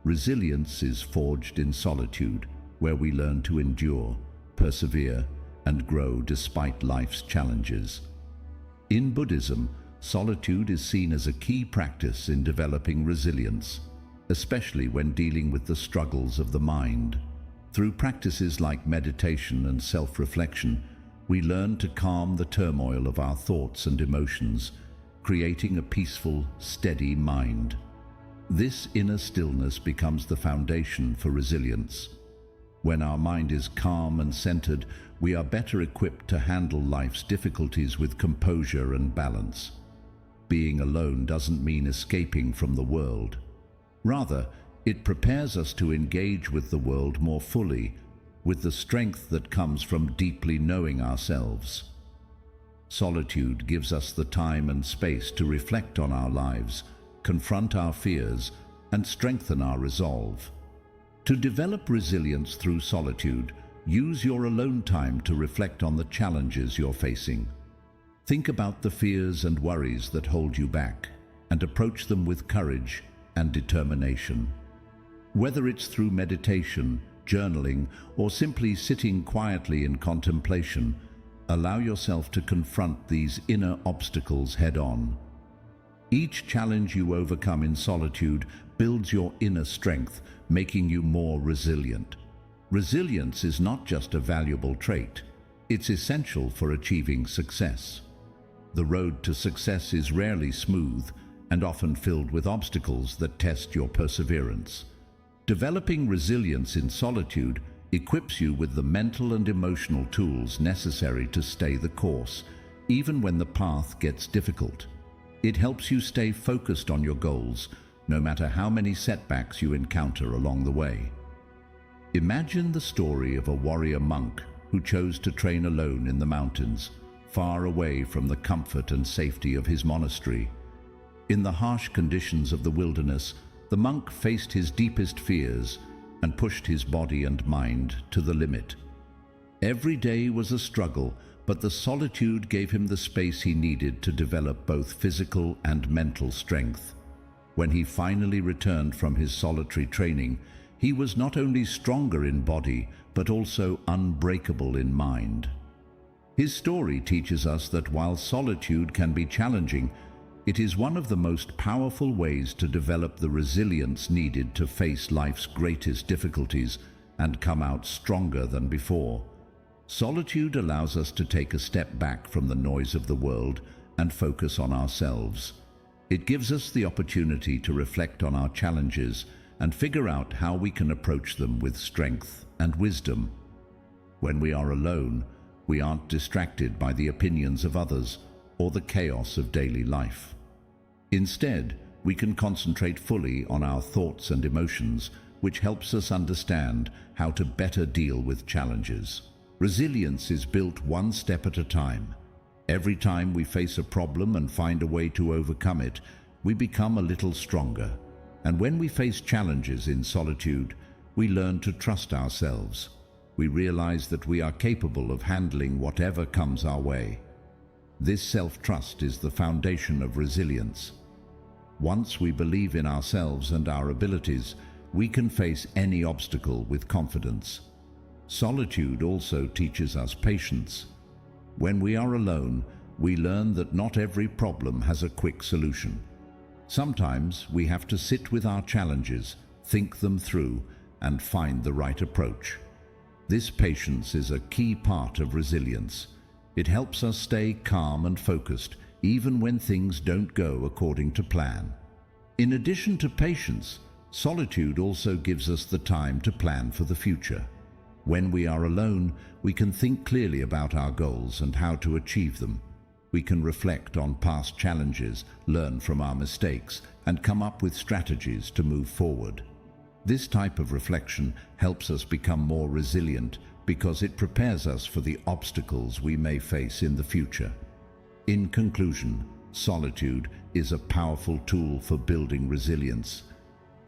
Resilience is forged in solitude, where we learn to endure, persevere, and grow despite life's challenges. In Buddhism, solitude is seen as a key practice in developing resilience, especially when dealing with the struggles of the mind. Through practices like meditation and self-reflection, we learn to calm the turmoil of our thoughts and emotions, creating a peaceful, steady mind. This inner stillness becomes the foundation for resilience. When our mind is calm and centered, we are better equipped to handle life's difficulties with composure and balance. Being alone doesn't mean escaping from the world. Rather, it prepares us to engage with the world more fully, with the strength that comes from deeply knowing ourselves. Solitude gives us the time and space to reflect on our lives, confront our fears, and strengthen our resolve. To develop resilience through solitude, use your alone time to reflect on the challenges you're facing. Think about the fears and worries that hold you back, and approach them with courage and determination. Whether it's through meditation, journaling, or simply sitting quietly in contemplation, allow yourself to confront these inner obstacles head-on. Each challenge you overcome in solitude builds your inner strength, making you more resilient. Resilience is not just a valuable trait, it's essential for achieving success. The road to success is rarely smooth and often filled with obstacles that test your perseverance. Developing resilience in solitude equips you with the mental and emotional tools necessary to stay the course, even when the path gets difficult. It helps you stay focused on your goals, no matter how many setbacks you encounter along the way. Imagine the story of a warrior monk who chose to train alone in the mountains, far away from the comfort and safety of his monastery. In the harsh conditions of the wilderness, the monk faced his deepest fears and pushed his body and mind to the limit. Every day was a struggle, but the solitude gave him the space he needed to develop both physical and mental strength. When he finally returned from his solitary training, he was not only stronger in body, but also unbreakable in mind. His story teaches us that while solitude can be challenging, it is one of the most powerful ways to develop the resilience needed to face life's greatest difficulties and come out stronger than before. Solitude allows us to take a step back from the noise of the world and focus on ourselves. It gives us the opportunity to reflect on our challenges and figure out how we can approach them with strength and wisdom. When we are alone, we aren't distracted by the opinions of others or the chaos of daily life. Instead, we can concentrate fully on our thoughts and emotions, which helps us understand how to better deal with challenges. Resilience is built one step at a time. Every time we face a problem and find a way to overcome it, we become a little stronger. And when we face challenges in solitude, we learn to trust ourselves. We realize that we are capable of handling whatever comes our way. This self-trust is the foundation of resilience. Once we believe in ourselves and our abilities, we can face any obstacle with confidence. Solitude also teaches us patience. When we are alone, we learn that not every problem has a quick solution. Sometimes we have to sit with our challenges, think them through, and find the right approach. This patience is a key part of resilience. It helps us stay calm and focused, even when things don't go according to plan. In addition to patience, solitude also gives us the time to plan for the future. When we are alone, we can think clearly about our goals and how to achieve them. We can reflect on past challenges, learn from our mistakes, and come up with strategies to move forward. This type of reflection helps us become more resilient because it prepares us for the obstacles we may face in the future. In conclusion, solitude is a powerful tool for building resilience.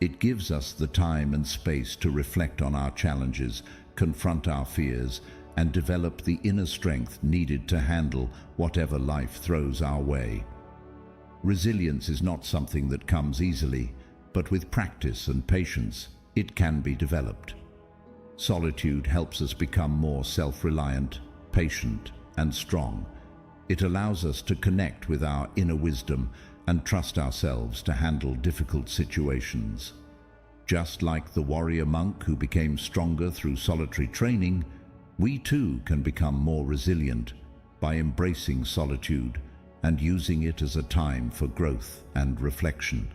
It gives us the time and space to reflect on our challenges, confront our fears, and develop the inner strength needed to handle whatever life throws our way. Resilience is not something that comes easily, but with practice and patience, it can be developed. Solitude helps us become more self-reliant, patient, and strong. It allows us to connect with our inner wisdom and trust ourselves to handle difficult situations. Just like the warrior monk who became stronger through solitary training, we too can become more resilient by embracing solitude and using it as a time for growth and reflection.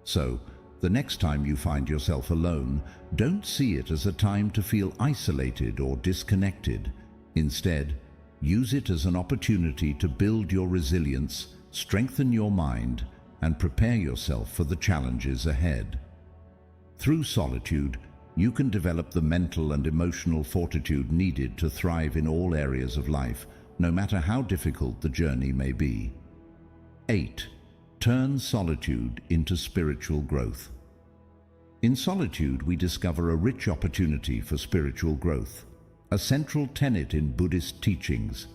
So, the next time you find yourself alone, don't see it as a time to feel isolated or disconnected. Instead, use it as an opportunity to build your resilience, strengthen your mind, and prepare yourself for the challenges ahead. Through solitude, you can develop the mental and emotional fortitude needed to thrive in all areas of life, no matter how difficult the journey may be. 8. Turn solitude into spiritual growth. In solitude, we discover a rich opportunity for spiritual growth, a central tenet in Buddhist teachings.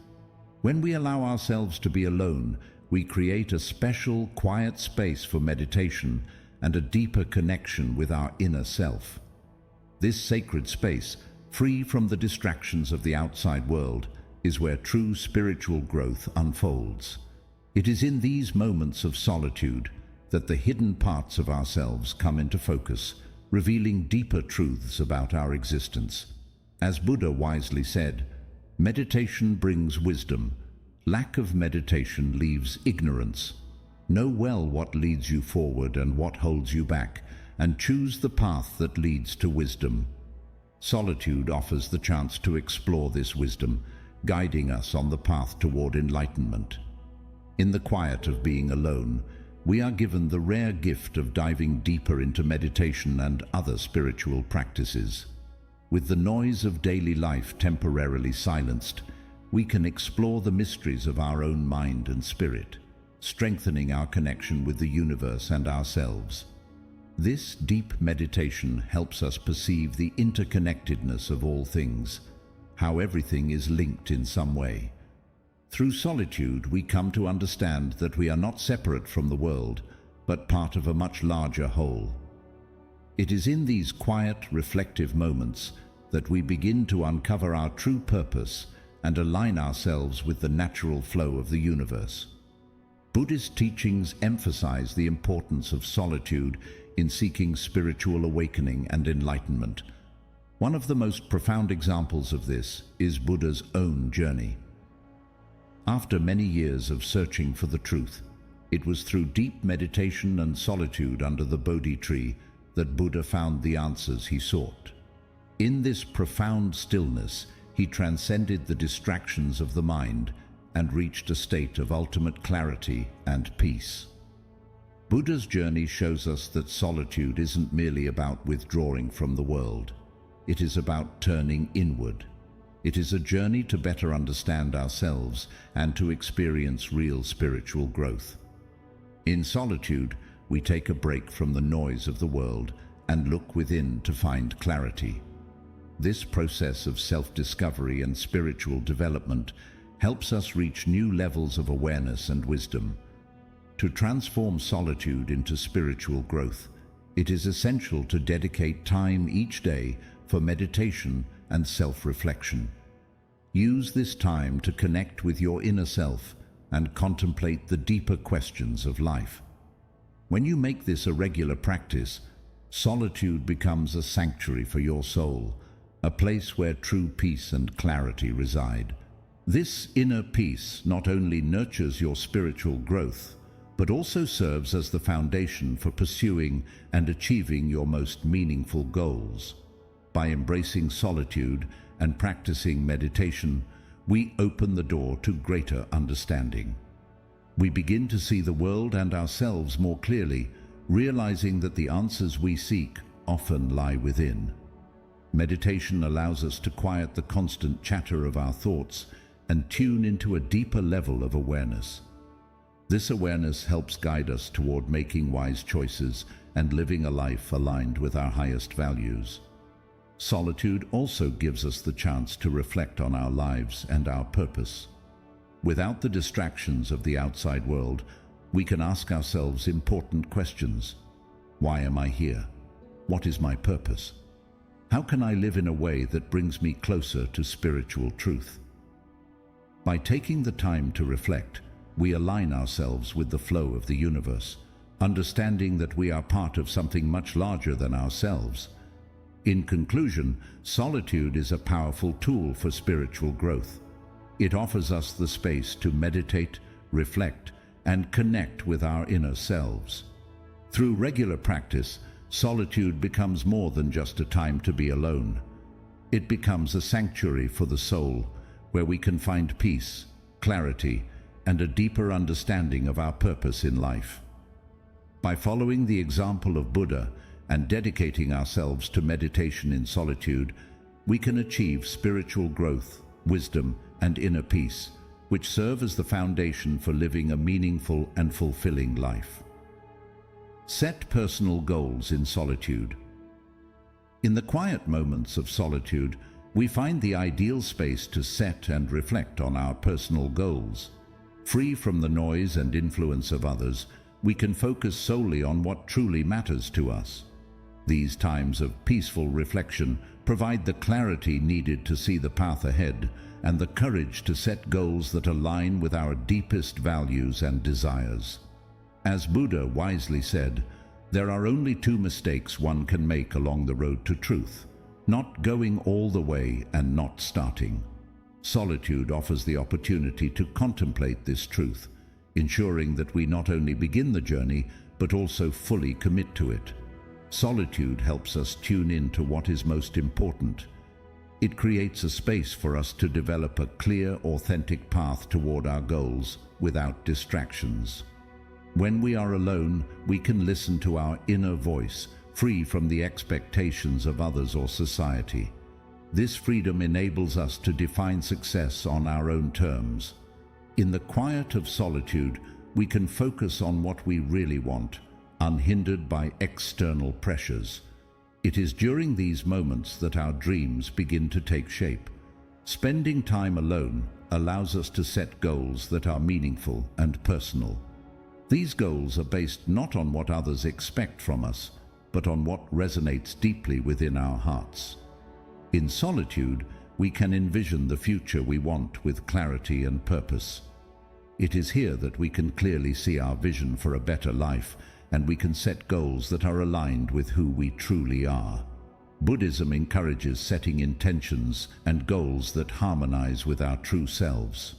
When we allow ourselves to be alone, we create a special, quiet space for meditation and a deeper connection with our inner self. This sacred space, free from the distractions of the outside world, is where true spiritual growth unfolds. It is in these moments of solitude that the hidden parts of ourselves come into focus, revealing deeper truths about our existence. As Buddha wisely said, meditation brings wisdom. Lack of meditation leaves ignorance. Know well what leads you forward and what holds you back, and choose the path that leads to wisdom. Solitude offers the chance to explore this wisdom, guiding us on the path toward enlightenment. In the quiet of being alone, we are given the rare gift of diving deeper into meditation and other spiritual practices. With the noise of daily life temporarily silenced, we can explore the mysteries of our own mind and spirit, strengthening our connection with the universe and ourselves. This deep meditation helps us perceive the interconnectedness of all things, how everything is linked in some way. Through solitude, we come to understand that we are not separate from the world, but part of a much larger whole. It is in these quiet, reflective moments that we begin to uncover our true purpose and align ourselves with the natural flow of the universe. Buddhist teachings emphasize the importance of solitude in seeking spiritual awakening and enlightenment. One of the most profound examples of this is Buddha's own journey. After many years of searching for the truth, it was through deep meditation and solitude under the Bodhi tree that Buddha found the answers he sought. In this profound stillness, he transcended the distractions of the mind and reached a state of ultimate clarity and peace. Buddha's journey shows us that solitude isn't merely about withdrawing from the world. It is about turning inward. It is a journey to better understand ourselves and to experience real spiritual growth. In solitude, we take a break from the noise of the world and look within to find clarity. This process of self-discovery and spiritual development helps us reach new levels of awareness and wisdom. To transform solitude into spiritual growth, it is essential to dedicate time each day for meditation and self-reflection. Use this time to connect with your inner self and contemplate the deeper questions of life. When you make this a regular practice, solitude becomes a sanctuary for your soul, a place where true peace and clarity reside. This inner peace not only nurtures your spiritual growth, but also serves as the foundation for pursuing and achieving your most meaningful goals. By embracing solitude and practicing meditation, we open the door to greater understanding. We begin to see the world and ourselves more clearly, realizing that the answers we seek often lie within. Meditation allows us to quiet the constant chatter of our thoughts and tune into a deeper level of awareness. This awareness helps guide us toward making wise choices and living a life aligned with our highest values. Solitude also gives us the chance to reflect on our lives and our purpose. Without the distractions of the outside world, we can ask ourselves important questions. Why am I here? What is my purpose? How can I live in a way that brings me closer to spiritual truth? By taking the time to reflect, we align ourselves with the flow of the universe, understanding that we are part of something much larger than ourselves. In conclusion, solitude is a powerful tool for spiritual growth. It offers us the space to meditate, reflect, and connect with our inner selves. Through regular practice, solitude becomes more than just a time to be alone. It becomes a sanctuary for the soul, where we can find peace, clarity, and a deeper understanding of our purpose in life. By following the example of Buddha and dedicating ourselves to meditation in solitude, we can achieve spiritual growth, wisdom, and inner peace, which serve as the foundation for living a meaningful and fulfilling life. Set personal goals in solitude. In the quiet moments of solitude, we find the ideal space to set and reflect on our personal goals. Free from the noise and influence of others, we can focus solely on what truly matters to us. These times of peaceful reflection provide the clarity needed to see the path ahead and the courage to set goals that align with our deepest values and desires. As Buddha wisely said, there are only two mistakes one can make along the road to truth: not going all the way and not starting. Solitude offers the opportunity to contemplate this truth, ensuring that we not only begin the journey, but also fully commit to it. Solitude helps us tune in to what is most important. It creates a space for us to develop a clear, authentic path toward our goals without distractions. When we are alone, we can listen to our inner voice, free from the expectations of others or society. This freedom enables us to define success on our own terms. In the quiet of solitude, we can focus on what we really want, unhindered by external pressures. It is during these moments that our dreams begin to take shape. Spending time alone allows us to set goals that are meaningful and personal. These goals are based not on what others expect from us, but on what resonates deeply within our hearts. In solitude, we can envision the future we want with clarity and purpose. It is here that we can clearly see our vision for a better life, and we can set goals that are aligned with who we truly are. Buddhism encourages setting intentions and goals that harmonize with our true selves.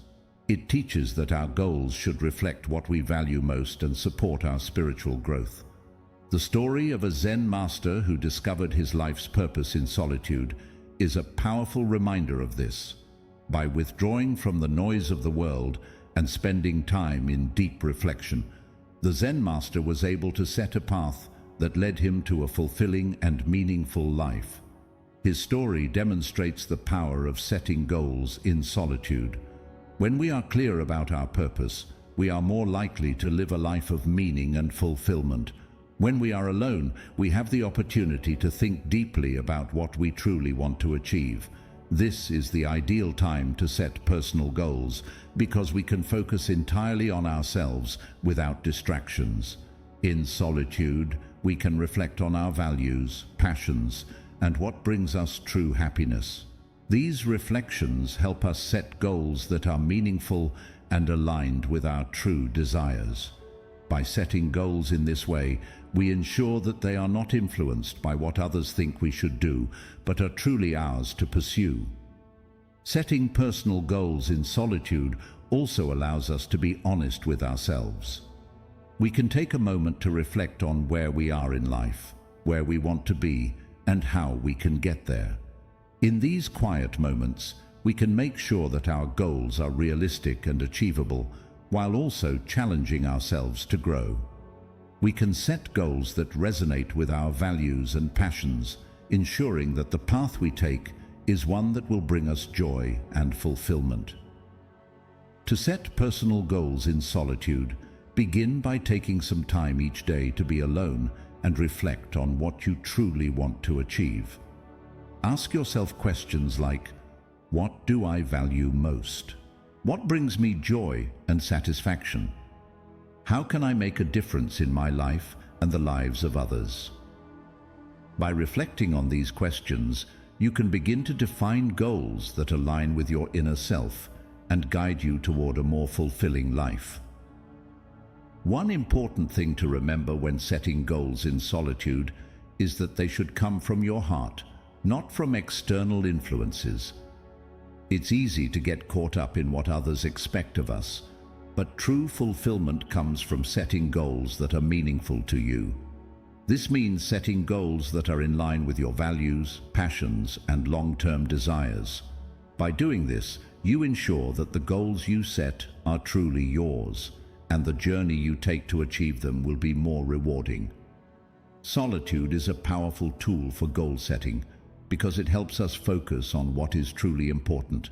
It teaches that our goals should reflect what we value most and support our spiritual growth. The story of a Zen master who discovered his life's purpose in solitude is a powerful reminder of this. By withdrawing from the noise of the world and spending time in deep reflection, the Zen master was able to set a path that led him to a fulfilling and meaningful life. His story demonstrates the power of setting goals in solitude. When we are clear about our purpose, we are more likely to live a life of meaning and fulfillment. When we are alone, we have the opportunity to think deeply about what we truly want to achieve. This is the ideal time to set personal goals because we can focus entirely on ourselves without distractions. In solitude, we can reflect on our values, passions, and what brings us true happiness. These reflections help us set goals that are meaningful and aligned with our true desires. By setting goals in this way, we ensure that they are not influenced by what others think we should do, but are truly ours to pursue. Setting personal goals in solitude also allows us to be honest with ourselves. We can take a moment to reflect on where we are in life, where we want to be, and how we can get there. In these quiet moments, we can make sure that our goals are realistic and achievable, while also challenging ourselves to grow. We can set goals that resonate with our values and passions, ensuring that the path we take is one that will bring us joy and fulfillment. To set personal goals in solitude, begin by taking some time each day to be alone and reflect on what you truly want to achieve. Ask yourself questions like, what do I value most? What brings me joy and satisfaction? How can I make a difference in my life and the lives of others? By reflecting on these questions, you can begin to define goals that align with your inner self and guide you toward a more fulfilling life. One important thing to remember when setting goals in solitude is that they should come from your heart, not from external influences. It's easy to get caught up in what others expect of us, but true fulfillment comes from setting goals that are meaningful to you. This means setting goals that are in line with your values, passions, and long-term desires. By doing this, you ensure that the goals you set are truly yours, and the journey you take to achieve them will be more rewarding. Solitude is a powerful tool for goal setting because it helps us focus on what is truly important.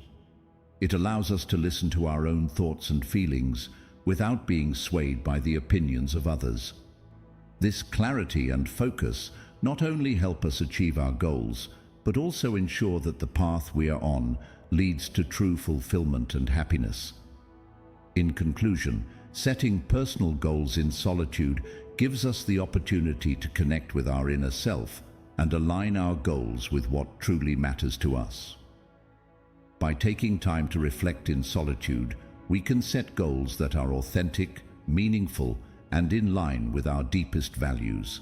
It allows us to listen to our own thoughts and feelings without being swayed by the opinions of others. This clarity and focus not only help us achieve our goals, but also ensure that the path we are on leads to true fulfillment and happiness. In conclusion, setting personal goals in solitude gives us the opportunity to connect with our inner self and align our goals with what truly matters to us. By taking time to reflect in solitude, we can set goals that are authentic, meaningful, and in line with our deepest values.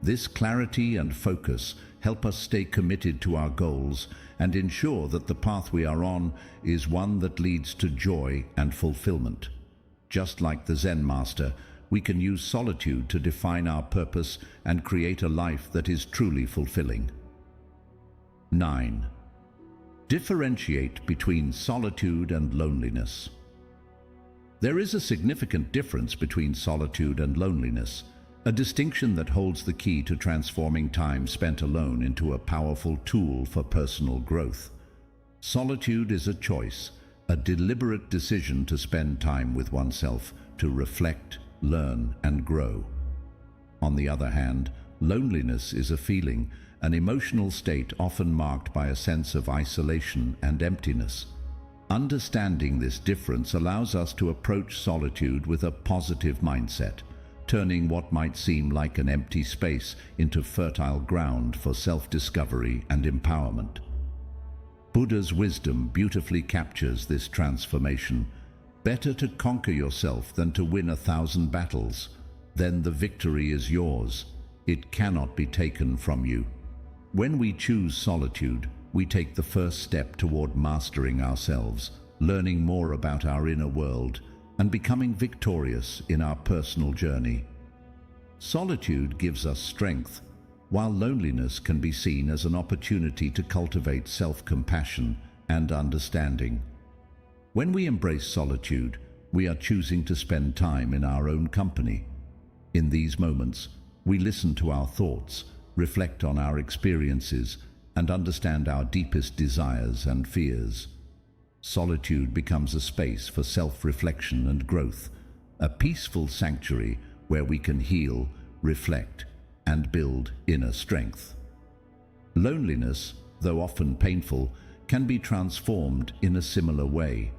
This clarity and focus help us stay committed to our goals and ensure that the path we are on is one that leads to joy and fulfillment. Just like the Zen master, we can use solitude to define our purpose and create a life that is truly fulfilling. 9. Differentiate between solitude and loneliness. There is a significant difference between solitude and loneliness, a distinction that holds the key to transforming time spent alone into a powerful tool for personal growth. Solitude is a choice, a deliberate decision to spend time with oneself, to reflect, learn, and grow. On the other hand, loneliness is a feeling, an emotional state often marked by a sense of isolation and emptiness. Understanding this difference allows us to approach solitude with a positive mindset, turning what might seem like an empty space into fertile ground for self-discovery and empowerment. Buddha's wisdom beautifully captures this transformation. Better to conquer yourself than to win 1,000 battles. Then the victory is yours. It cannot be taken from you. When we choose solitude, we take the first step toward mastering ourselves, learning more about our inner world, and becoming victorious in our personal journey. Solitude gives us strength, while loneliness can be seen as an opportunity to cultivate self-compassion and understanding. When we embrace solitude, we are choosing to spend time in our own company. In these moments, we listen to our thoughts, reflect on our experiences, and understand our deepest desires and fears. Solitude becomes a space for self-reflection and growth, a peaceful sanctuary where we can heal, reflect, and build inner strength. Loneliness, though often painful, can be transformed in a similar way.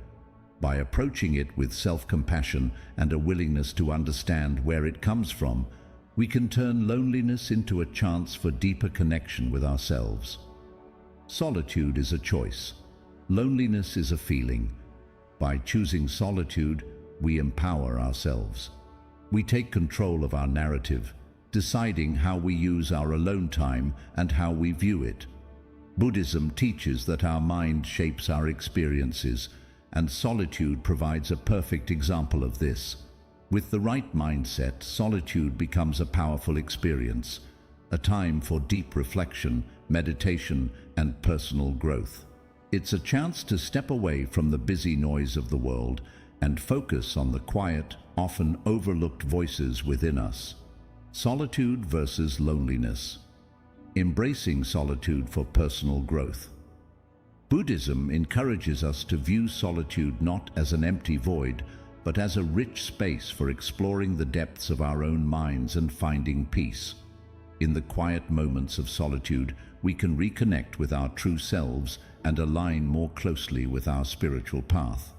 By approaching it with self-compassion and a willingness to understand where it comes from, we can turn loneliness into a chance for deeper connection with ourselves. Solitude is a choice. Loneliness is a feeling. By choosing solitude, we empower ourselves. We take control of our narrative, deciding how we use our alone time and how we view it. Buddhism teaches that our mind shapes our experiences, and solitude provides a perfect example of this. With the right mindset, solitude becomes a powerful experience, a time for deep reflection, meditation, and personal growth. It's a chance to step away from the busy noise of the world and focus on the quiet, often overlooked voices within us. Solitude versus loneliness. Embracing solitude for personal growth. Buddhism encourages us to view solitude not as an empty void, but as a rich space for exploring the depths of our own minds and finding peace. In the quiet moments of solitude, we can reconnect with our true selves and align more closely with our spiritual path.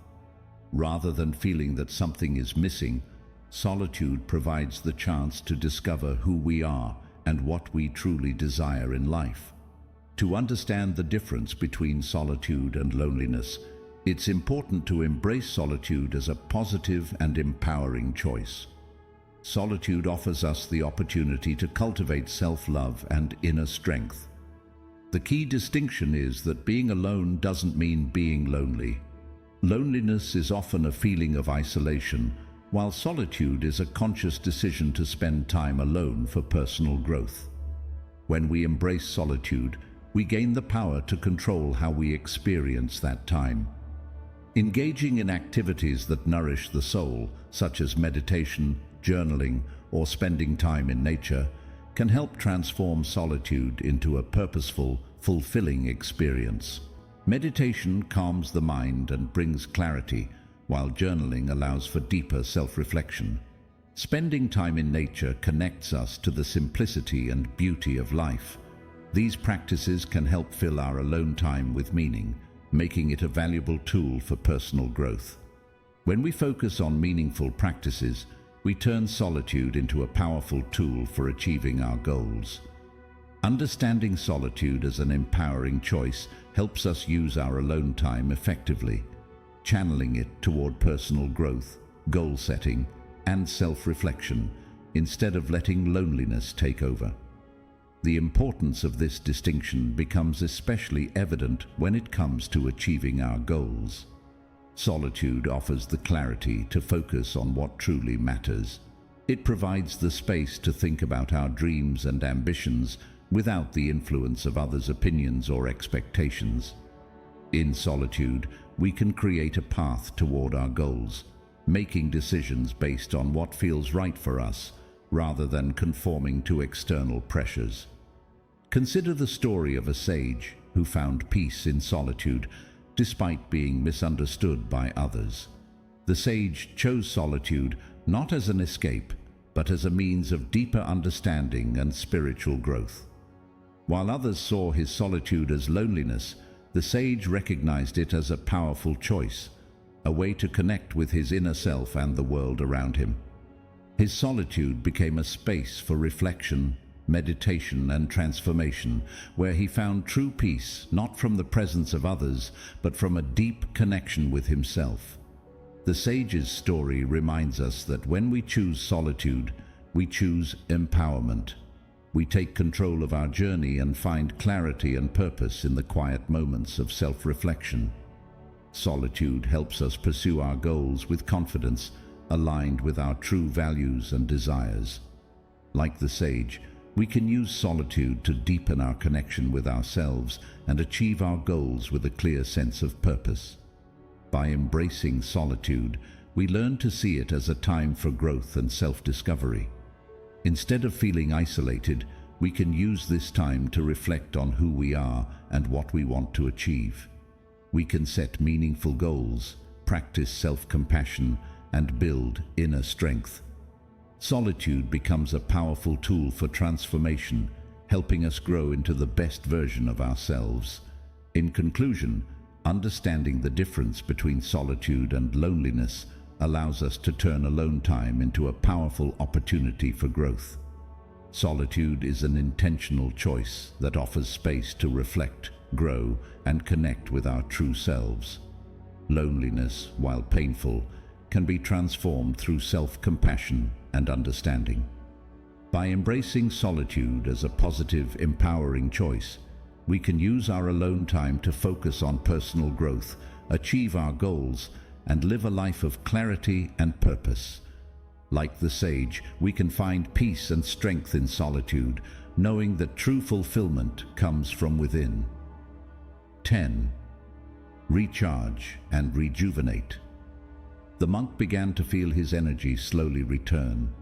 Rather than feeling that something is missing, solitude provides the chance to discover who we are and what we truly desire in life. To understand the difference between solitude and loneliness, it's important to embrace solitude as a positive and empowering choice. Solitude offers us the opportunity to cultivate self-love and inner strength. The key distinction is that being alone doesn't mean being lonely. Loneliness is often a feeling of isolation, while solitude is a conscious decision to spend time alone for personal growth. When we embrace solitude, we gain the power to control how we experience that time. Engaging in activities that nourish the soul, such as meditation, journaling, or spending time in nature, can help transform solitude into a purposeful, fulfilling experience. Meditation calms the mind and brings clarity, while journaling allows for deeper self-reflection. Spending time in nature connects us to the simplicity and beauty of life. These practices can help fill our alone time with meaning, making it a valuable tool for personal growth. When we focus on meaningful practices, we turn solitude into a powerful tool for achieving our goals. Understanding solitude as an empowering choice helps us use our alone time effectively, channeling it toward personal growth, goal setting, and self-reflection, instead of letting loneliness take over. The importance of this distinction becomes especially evident when it comes to achieving our goals. Solitude offers the clarity to focus on what truly matters. It provides the space to think about our dreams and ambitions without the influence of others' opinions or expectations. In solitude, we can create a path toward our goals, making decisions based on what feels right for us, rather than conforming to external pressures. Consider the story of a sage who found peace in solitude despite being misunderstood by others. The sage chose solitude not as an escape, but as a means of deeper understanding and spiritual growth. While others saw his solitude as loneliness, the sage recognized it as a powerful choice, a way to connect with his inner self and the world around him. His solitude became a space for reflection, meditation, and transformation, where he found true peace not from the presence of others, but from a deep connection with himself. The sage's story reminds us that when we choose solitude, we choose empowerment. We take control of our journey and find clarity and purpose in the quiet moments of self-reflection. Solitude helps us pursue our goals with confidence, aligned with our true values and desires. Like the sage, we can use solitude to deepen our connection with ourselves and achieve our goals with a clear sense of purpose. By embracing solitude, we learn to see it as a time for growth and self-discovery. Instead of feeling isolated, we can use this time to reflect on who we are and what we want to achieve. We can set meaningful goals, practice self-compassion, and build inner strength. Solitude becomes a powerful tool for transformation, helping us grow into the best version of ourselves. In conclusion, understanding the difference between solitude and loneliness allows us to turn alone time into a powerful opportunity for growth. Solitude is an intentional choice that offers space to reflect, grow, and connect with our true selves. Loneliness, while painful, can be transformed through self-compassion and understanding. By embracing solitude as a positive, empowering choice, we can use our alone time to focus on personal growth, achieve our goals, and live a life of clarity and purpose. Like the sage, we can find peace and strength in solitude, knowing that true fulfillment comes from within. 10. Recharge and rejuvenate. The monk began to feel his energy slowly return.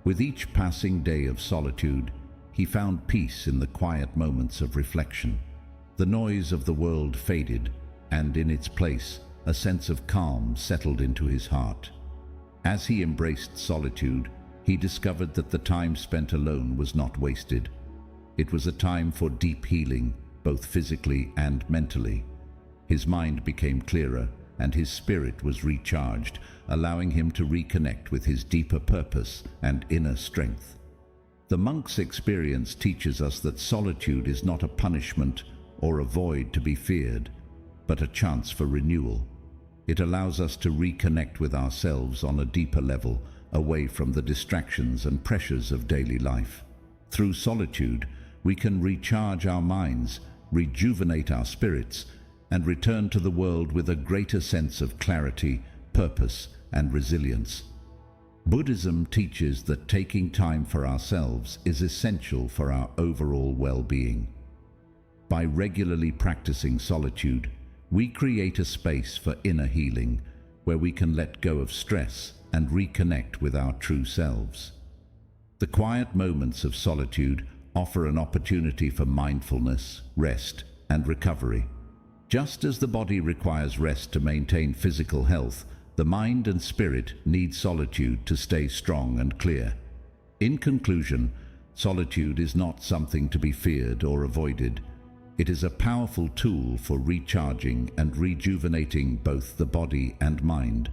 With each passing day of solitude, he found peace in the quiet moments of reflection. The noise of the world faded, and in its place, a sense of calm settled into his heart. As he embraced solitude, he discovered that the time spent alone was not wasted. It was a time for deep healing, both physically and mentally. His mind became clearer, and his spirit was recharged, allowing him to reconnect with his deeper purpose and inner strength. The monk's experience teaches us that solitude is not a punishment or a void to be feared, but a chance for renewal. It allows us to reconnect with ourselves on a deeper level, away from the distractions and pressures of daily life. Through solitude, we can recharge our minds, rejuvenate our spirits, and return to the world with a greater sense of clarity, purpose, and resilience. Buddhism teaches that taking time for ourselves is essential for our overall well-being. By regularly practicing solitude, we create a space for inner healing, where we can let go of stress and reconnect with our true selves. The quiet moments of solitude offer an opportunity for mindfulness, rest, and recovery. Just as the body requires rest to maintain physical health, the mind and spirit need solitude to stay strong and clear. In conclusion, solitude is not something to be feared or avoided. It is a powerful tool for recharging and rejuvenating both the body and mind.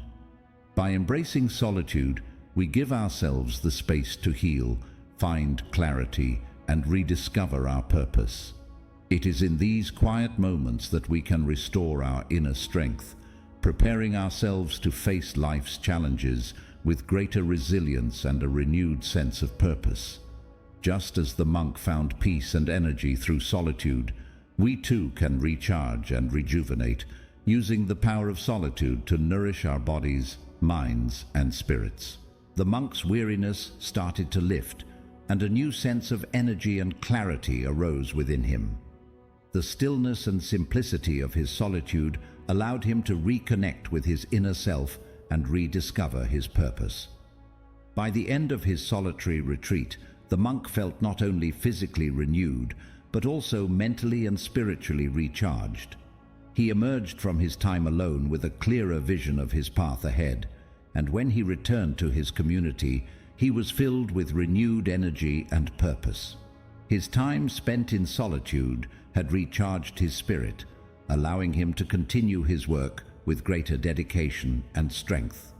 By embracing solitude, we give ourselves the space to heal, find clarity, and rediscover our purpose. It is in these quiet moments that we can restore our inner strength, preparing ourselves to face life's challenges with greater resilience and a renewed sense of purpose. Just as the monk found peace and energy through solitude, we too can recharge and rejuvenate, using the power of solitude to nourish our bodies, minds, and spirits. The monk's weariness started to lift, and a new sense of energy and clarity arose within him. The stillness and simplicity of his solitude allowed him to reconnect with his inner self and rediscover his purpose. By the end of his solitary retreat, the monk felt not only physically renewed, but also mentally and spiritually recharged. He emerged from his time alone with a clearer vision of his path ahead, and when he returned to his community, he was filled with renewed energy and purpose. His time spent in solitude had recharged his spirit, allowing him to continue his work with greater dedication and strength.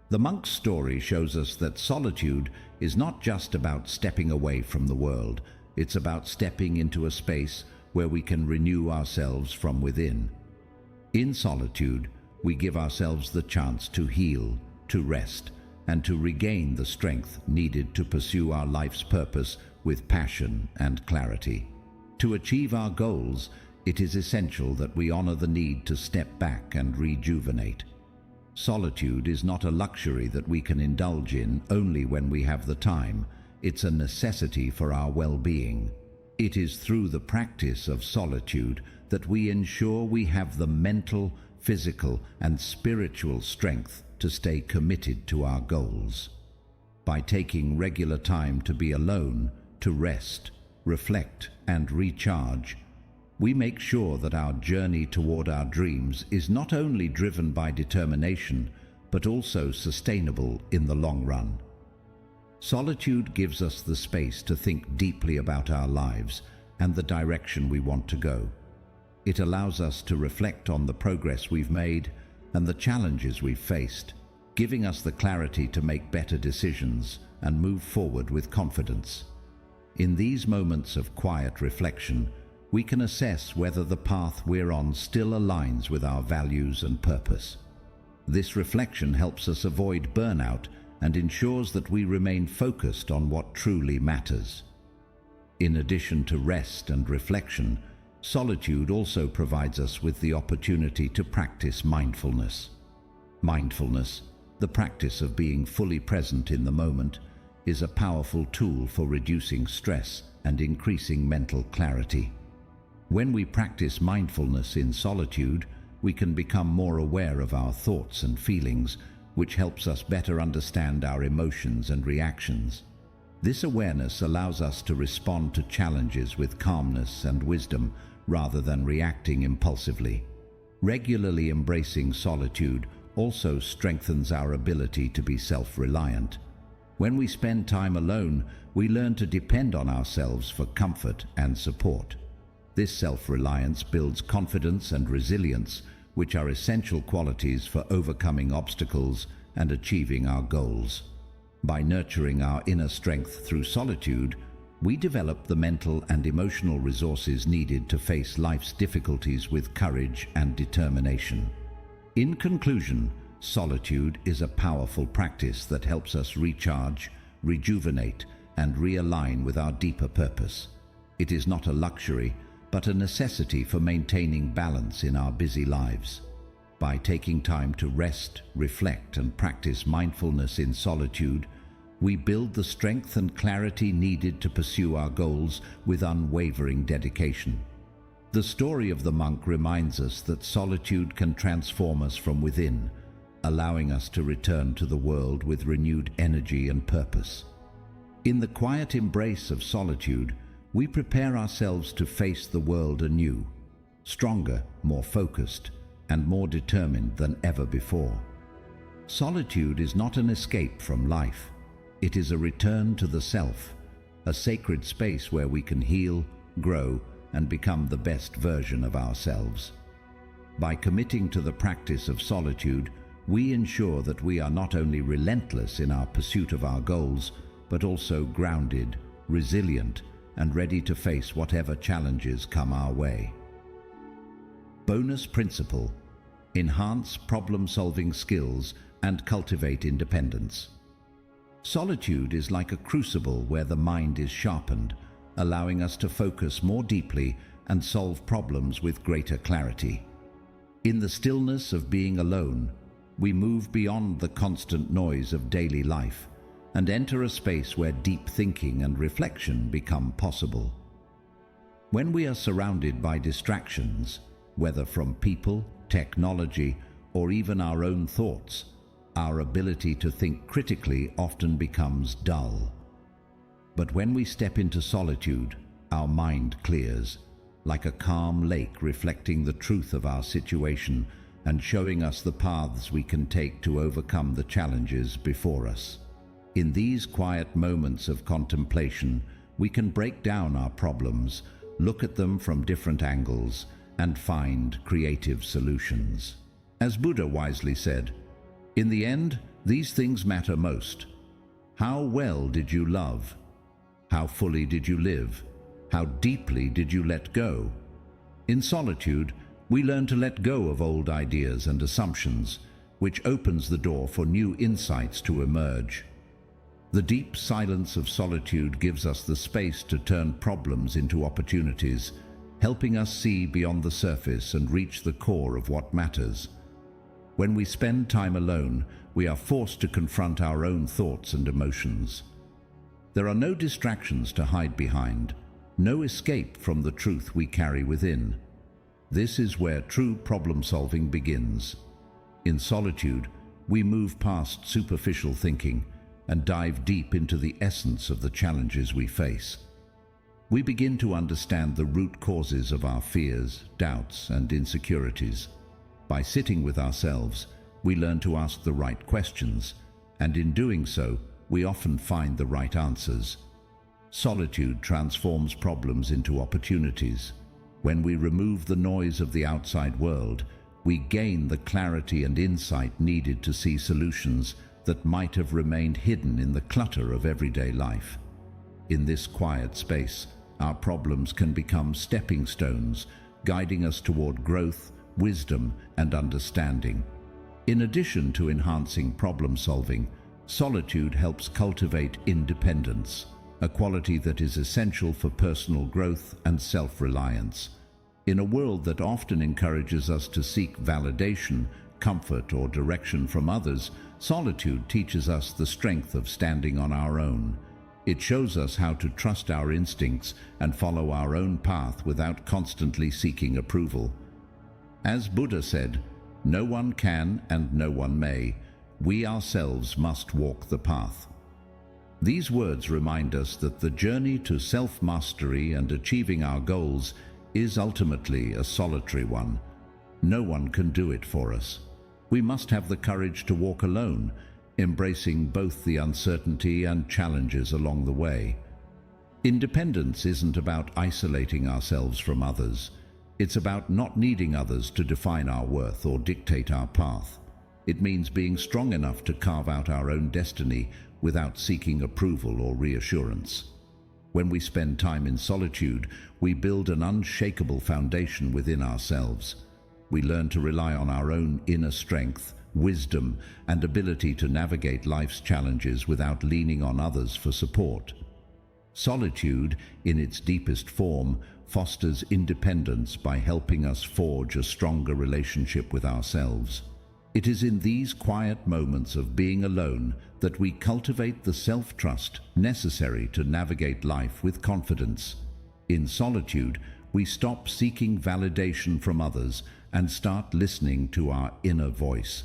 The monk's story shows us that solitude is not just about stepping away from the world, it's about stepping into a space where we can renew ourselves from within. In solitude, we give ourselves the chance to heal, to rest, and to regain the strength needed to pursue our life's purpose with passion and clarity. To achieve our goals, it is essential that we honor the need to step back and rejuvenate. Solitude is not a luxury that we can indulge in only when we have the time. It's a necessity for our well-being. It is through the practice of solitude that we ensure we have the mental, physical, and spiritual strength to stay committed to our goals. By taking regular time to be alone, to rest, reflect, and recharge, we make sure that our journey toward our dreams is not only driven by determination, but also sustainable in the long run. Solitude gives us the space to think deeply about our lives and the direction we want to go. It allows us to reflect on the progress we've made and the challenges we've faced, giving us the clarity to make better decisions and move forward with confidence. In these moments of quiet reflection, we can assess whether the path we're on still aligns with our values and purpose. This reflection helps us avoid burnout and ensures that we remain focused on what truly matters. In addition to rest and reflection, solitude also provides us with the opportunity to practice mindfulness. Mindfulness, the practice of being fully present in the moment, is a powerful tool for reducing stress and increasing mental clarity. When we practice mindfulness in solitude, we can become more aware of our thoughts and feelings, which helps us better understand our emotions and reactions. This awareness allows us to respond to challenges with calmness and wisdom rather than reacting impulsively. Regularly embracing solitude also strengthens our ability to be self-reliant. When we spend time alone, we learn to depend on ourselves for comfort and support. This self-reliance builds confidence and resilience, which are essential qualities for overcoming obstacles and achieving our goals. By nurturing our inner strength through solitude, we develop the mental and emotional resources needed to face life's difficulties with courage and determination. In conclusion, solitude is a powerful practice that helps us recharge, rejuvenate, and realign with our deeper purpose. It is not a luxury, but a necessity for maintaining balance in our busy lives. By taking time to rest, reflect, and practice mindfulness in solitude, we build the strength and clarity needed to pursue our goals with unwavering dedication. The story of the monk reminds us that solitude can transform us from within, allowing us to return to the world with renewed energy and purpose. In the quiet embrace of solitude, we prepare ourselves to face the world anew, stronger, more focused, and more determined than ever before. Solitude is not an escape from life. It is a return to the self, a sacred space where we can heal, grow, and become the best version of ourselves. By committing to the practice of solitude, we ensure that we are not only relentless in our pursuit of our goals, but also grounded, resilient, and ready to face whatever challenges come our way. Bonus principle: enhance problem-solving skills and cultivate independence. Solitude is like a crucible where the mind is sharpened, allowing us to focus more deeply and solve problems with greater clarity. In the stillness of being alone, we move beyond the constant noise of daily life and enter a space where deep thinking and reflection become possible. When we are surrounded by distractions, whether from people, technology, or even our own thoughts, our ability to think critically often becomes dull. But when we step into solitude, our mind clears, like a calm lake reflecting the truth of our situation and showing us the paths we can take to overcome the challenges before us. In these quiet moments of contemplation, we can break down our problems, look at them from different angles, and find creative solutions. As Buddha wisely said, "In the end, these things matter most. How well did you love? How fully did you live? How deeply did you let go?" In solitude, we learn to let go of old ideas and assumptions, which opens the door for new insights to emerge. The deep silence of solitude gives us the space to turn problems into opportunities, helping us see beyond the surface and reach the core of what matters. When we spend time alone, we are forced to confront our own thoughts and emotions. There are no distractions to hide behind, no escape from the truth we carry within. This is where true problem-solving begins. In solitude, we move past superficial thinking and dive deep into the essence of the challenges we face. We begin to understand the root causes of our fears, doubts, and insecurities. By sitting with ourselves, we learn to ask the right questions, and in doing so, we often find the right answers. Solitude transforms problems into opportunities. When we remove the noise of the outside world, we gain the clarity and insight needed to see solutions that might have remained hidden in the clutter of everyday life. In this quiet space, our problems can become stepping stones, guiding us toward growth, wisdom, and understanding. In addition to enhancing problem solving, solitude helps cultivate independence, a quality that is essential for personal growth and self-reliance. In a world that often encourages us to seek validation, comfort, or direction from others, solitude teaches us the strength of standing on our own. It shows us how to trust our instincts and follow our own path without constantly seeking approval. As Buddha said, "No one can and no one may. We ourselves must walk the path." These words remind us that the journey to self-mastery and achieving our goals is ultimately a solitary one. No one can do it for us. We must have the courage to walk alone, embracing both the uncertainty and challenges along the way. Independence isn't about isolating ourselves from others. It's about not needing others to define our worth or dictate our path. It means being strong enough to carve out our own destiny without seeking approval or reassurance. When we spend time in solitude, we build an unshakable foundation within ourselves. We learn to rely on our own inner strength, wisdom, and ability to navigate life's challenges without leaning on others for support. Solitude, in its deepest form, fosters independence by helping us forge a stronger relationship with ourselves. It is in these quiet moments of being alone that we cultivate the self-trust necessary to navigate life with confidence. In solitude, we stop seeking validation from others and start listening to our inner voice.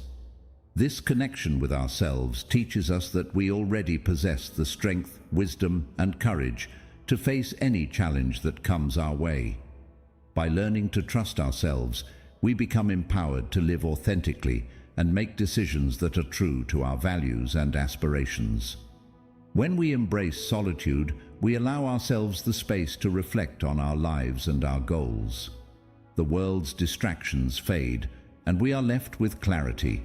This connection with ourselves teaches us that we already possess the strength, wisdom, and courage to face any challenge that comes our way. By learning to trust ourselves, we become empowered to live authentically and make decisions that are true to our values and aspirations. When we embrace solitude, we allow ourselves the space to reflect on our lives and our goals. The world's distractions fade, and we are left with clarity.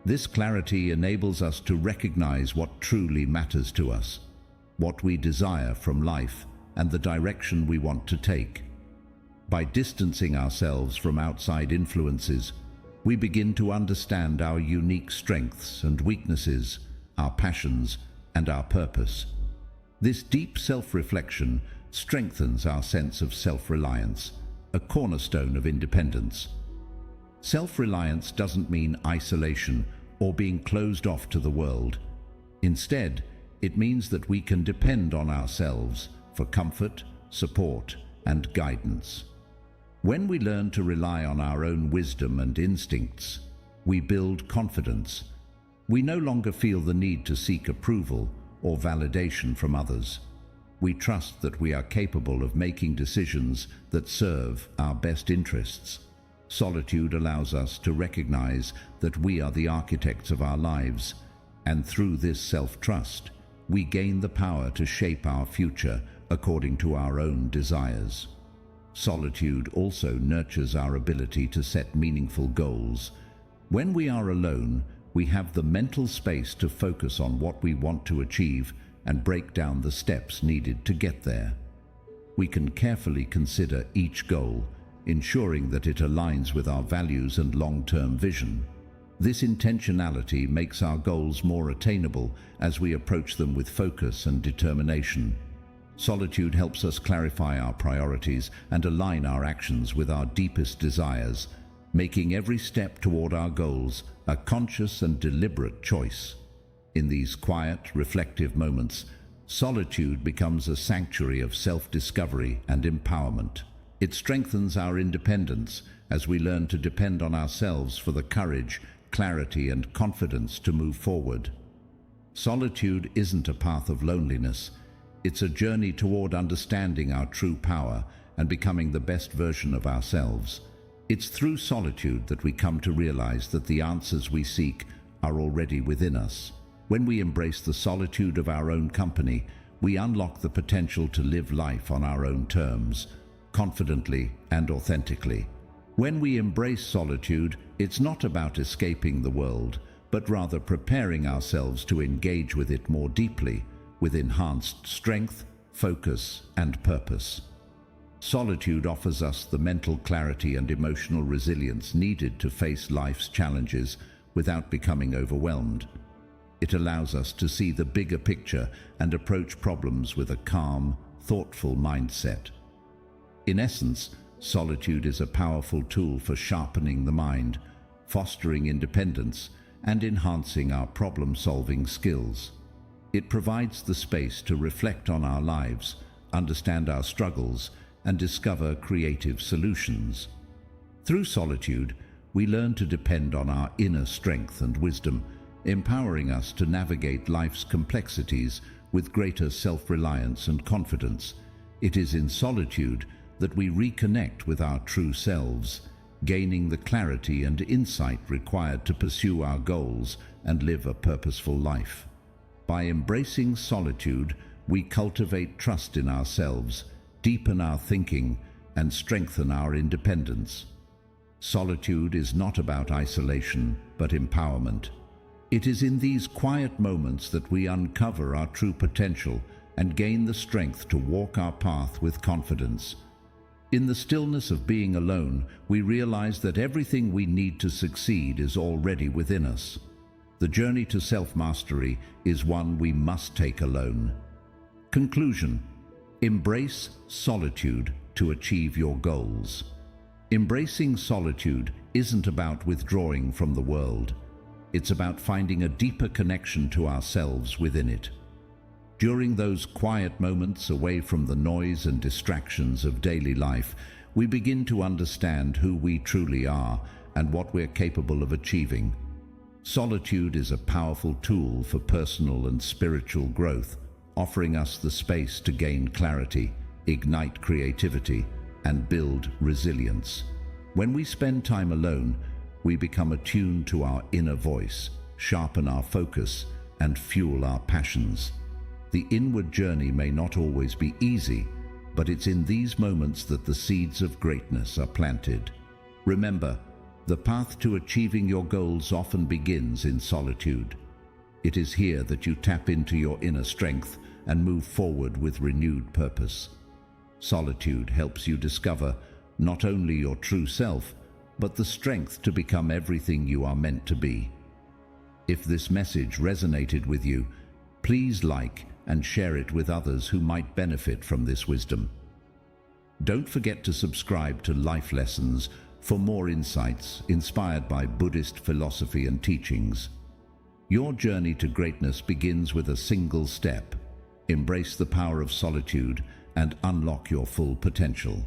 This clarity enables us to recognize what truly matters to us, what we desire from life, and the direction we want to take. By distancing ourselves from outside influences, we begin to understand our unique strengths and weaknesses, our passions, and our purpose. This deep self-reflection strengthens our sense of self-reliance, a cornerstone of independence. Self-reliance doesn't mean isolation or being closed off to the world. Instead, it means that we can depend on ourselves for comfort, support, and guidance. When we learn to rely on our own wisdom and instincts, we build confidence. We no longer feel the need to seek approval or validation from others. We trust that we are capable of making decisions that serve our best interests. Solitude allows us to recognize that we are the architects of our lives, and through this self-trust, we gain the power to shape our future according to our own desires. Solitude also nurtures our ability to set meaningful goals. When we are alone, we have the mental space to focus on what we want to achieve and break down the steps needed to get there. We can carefully consider each goal, ensuring that it aligns with our values and long-term vision. This intentionality makes our goals more attainable as we approach them with focus and determination. Solitude helps us clarify our priorities and align our actions with our deepest desires, making every step toward our goals a conscious and deliberate choice. In these quiet, reflective moments, solitude becomes a sanctuary of self-discovery and empowerment. It strengthens our independence as we learn to depend on ourselves for the courage, clarity, and confidence to move forward. Solitude isn't a path of loneliness. It's a journey toward understanding our true power and becoming the best version of ourselves. It's through solitude that we come to realize that the answers we seek are already within us. When we embrace the solitude of our own company, we unlock the potential to live life on our own terms, confidently and authentically. When we embrace solitude, it's not about escaping the world, but rather preparing ourselves to engage with it more deeply, with enhanced strength, focus, and purpose. Solitude offers us the mental clarity and emotional resilience needed to face life's challenges without becoming overwhelmed. It allows us to see the bigger picture and approach problems with a calm, thoughtful mindset. In essence, solitude is a powerful tool for sharpening the mind, fostering independence, and enhancing our problem-solving skills. It provides the space to reflect on our lives, understand our struggles, and discover creative solutions. Through solitude, we learn to depend on our inner strength and wisdom, empowering us to navigate life's complexities with greater self-reliance and confidence. It is in solitude that we reconnect with our true selves, gaining the clarity and insight required to pursue our goals and live a purposeful life. By embracing solitude, we cultivate trust in ourselves, deepen our thinking, and strengthen our independence. Solitude is not about isolation, but empowerment. It is in these quiet moments that we uncover our true potential and gain the strength to walk our path with confidence. In the stillness of being alone, we realize that everything we need to succeed is already within us. The journey to self-mastery is one we must take alone. Conclusion: embrace solitude to achieve your goals. Embracing solitude isn't about withdrawing from the world. It's about finding a deeper connection to ourselves within it. During those quiet moments away from the noise and distractions of daily life, we begin to understand who we truly are and what we're capable of achieving. Solitude is a powerful tool for personal and spiritual growth, offering us the space to gain clarity, ignite creativity, and build resilience. When we spend time alone, we become attuned to our inner voice, sharpen our focus, and fuel our passions. The inward journey may not always be easy, but it's in these moments that the seeds of greatness are planted. Remember, the path to achieving your goals often begins in solitude. It is here that you tap into your inner strength and move forward with renewed purpose. Solitude helps you discover not only your true self, but the strength to become everything you are meant to be. If this message resonated with you, please like and share it with others who might benefit from this wisdom. Don't forget to subscribe to Life Lessons for more insights inspired by Buddhist philosophy and teachings. Your journey to greatness begins with a single step. Embrace the power of solitude and unlock your full potential.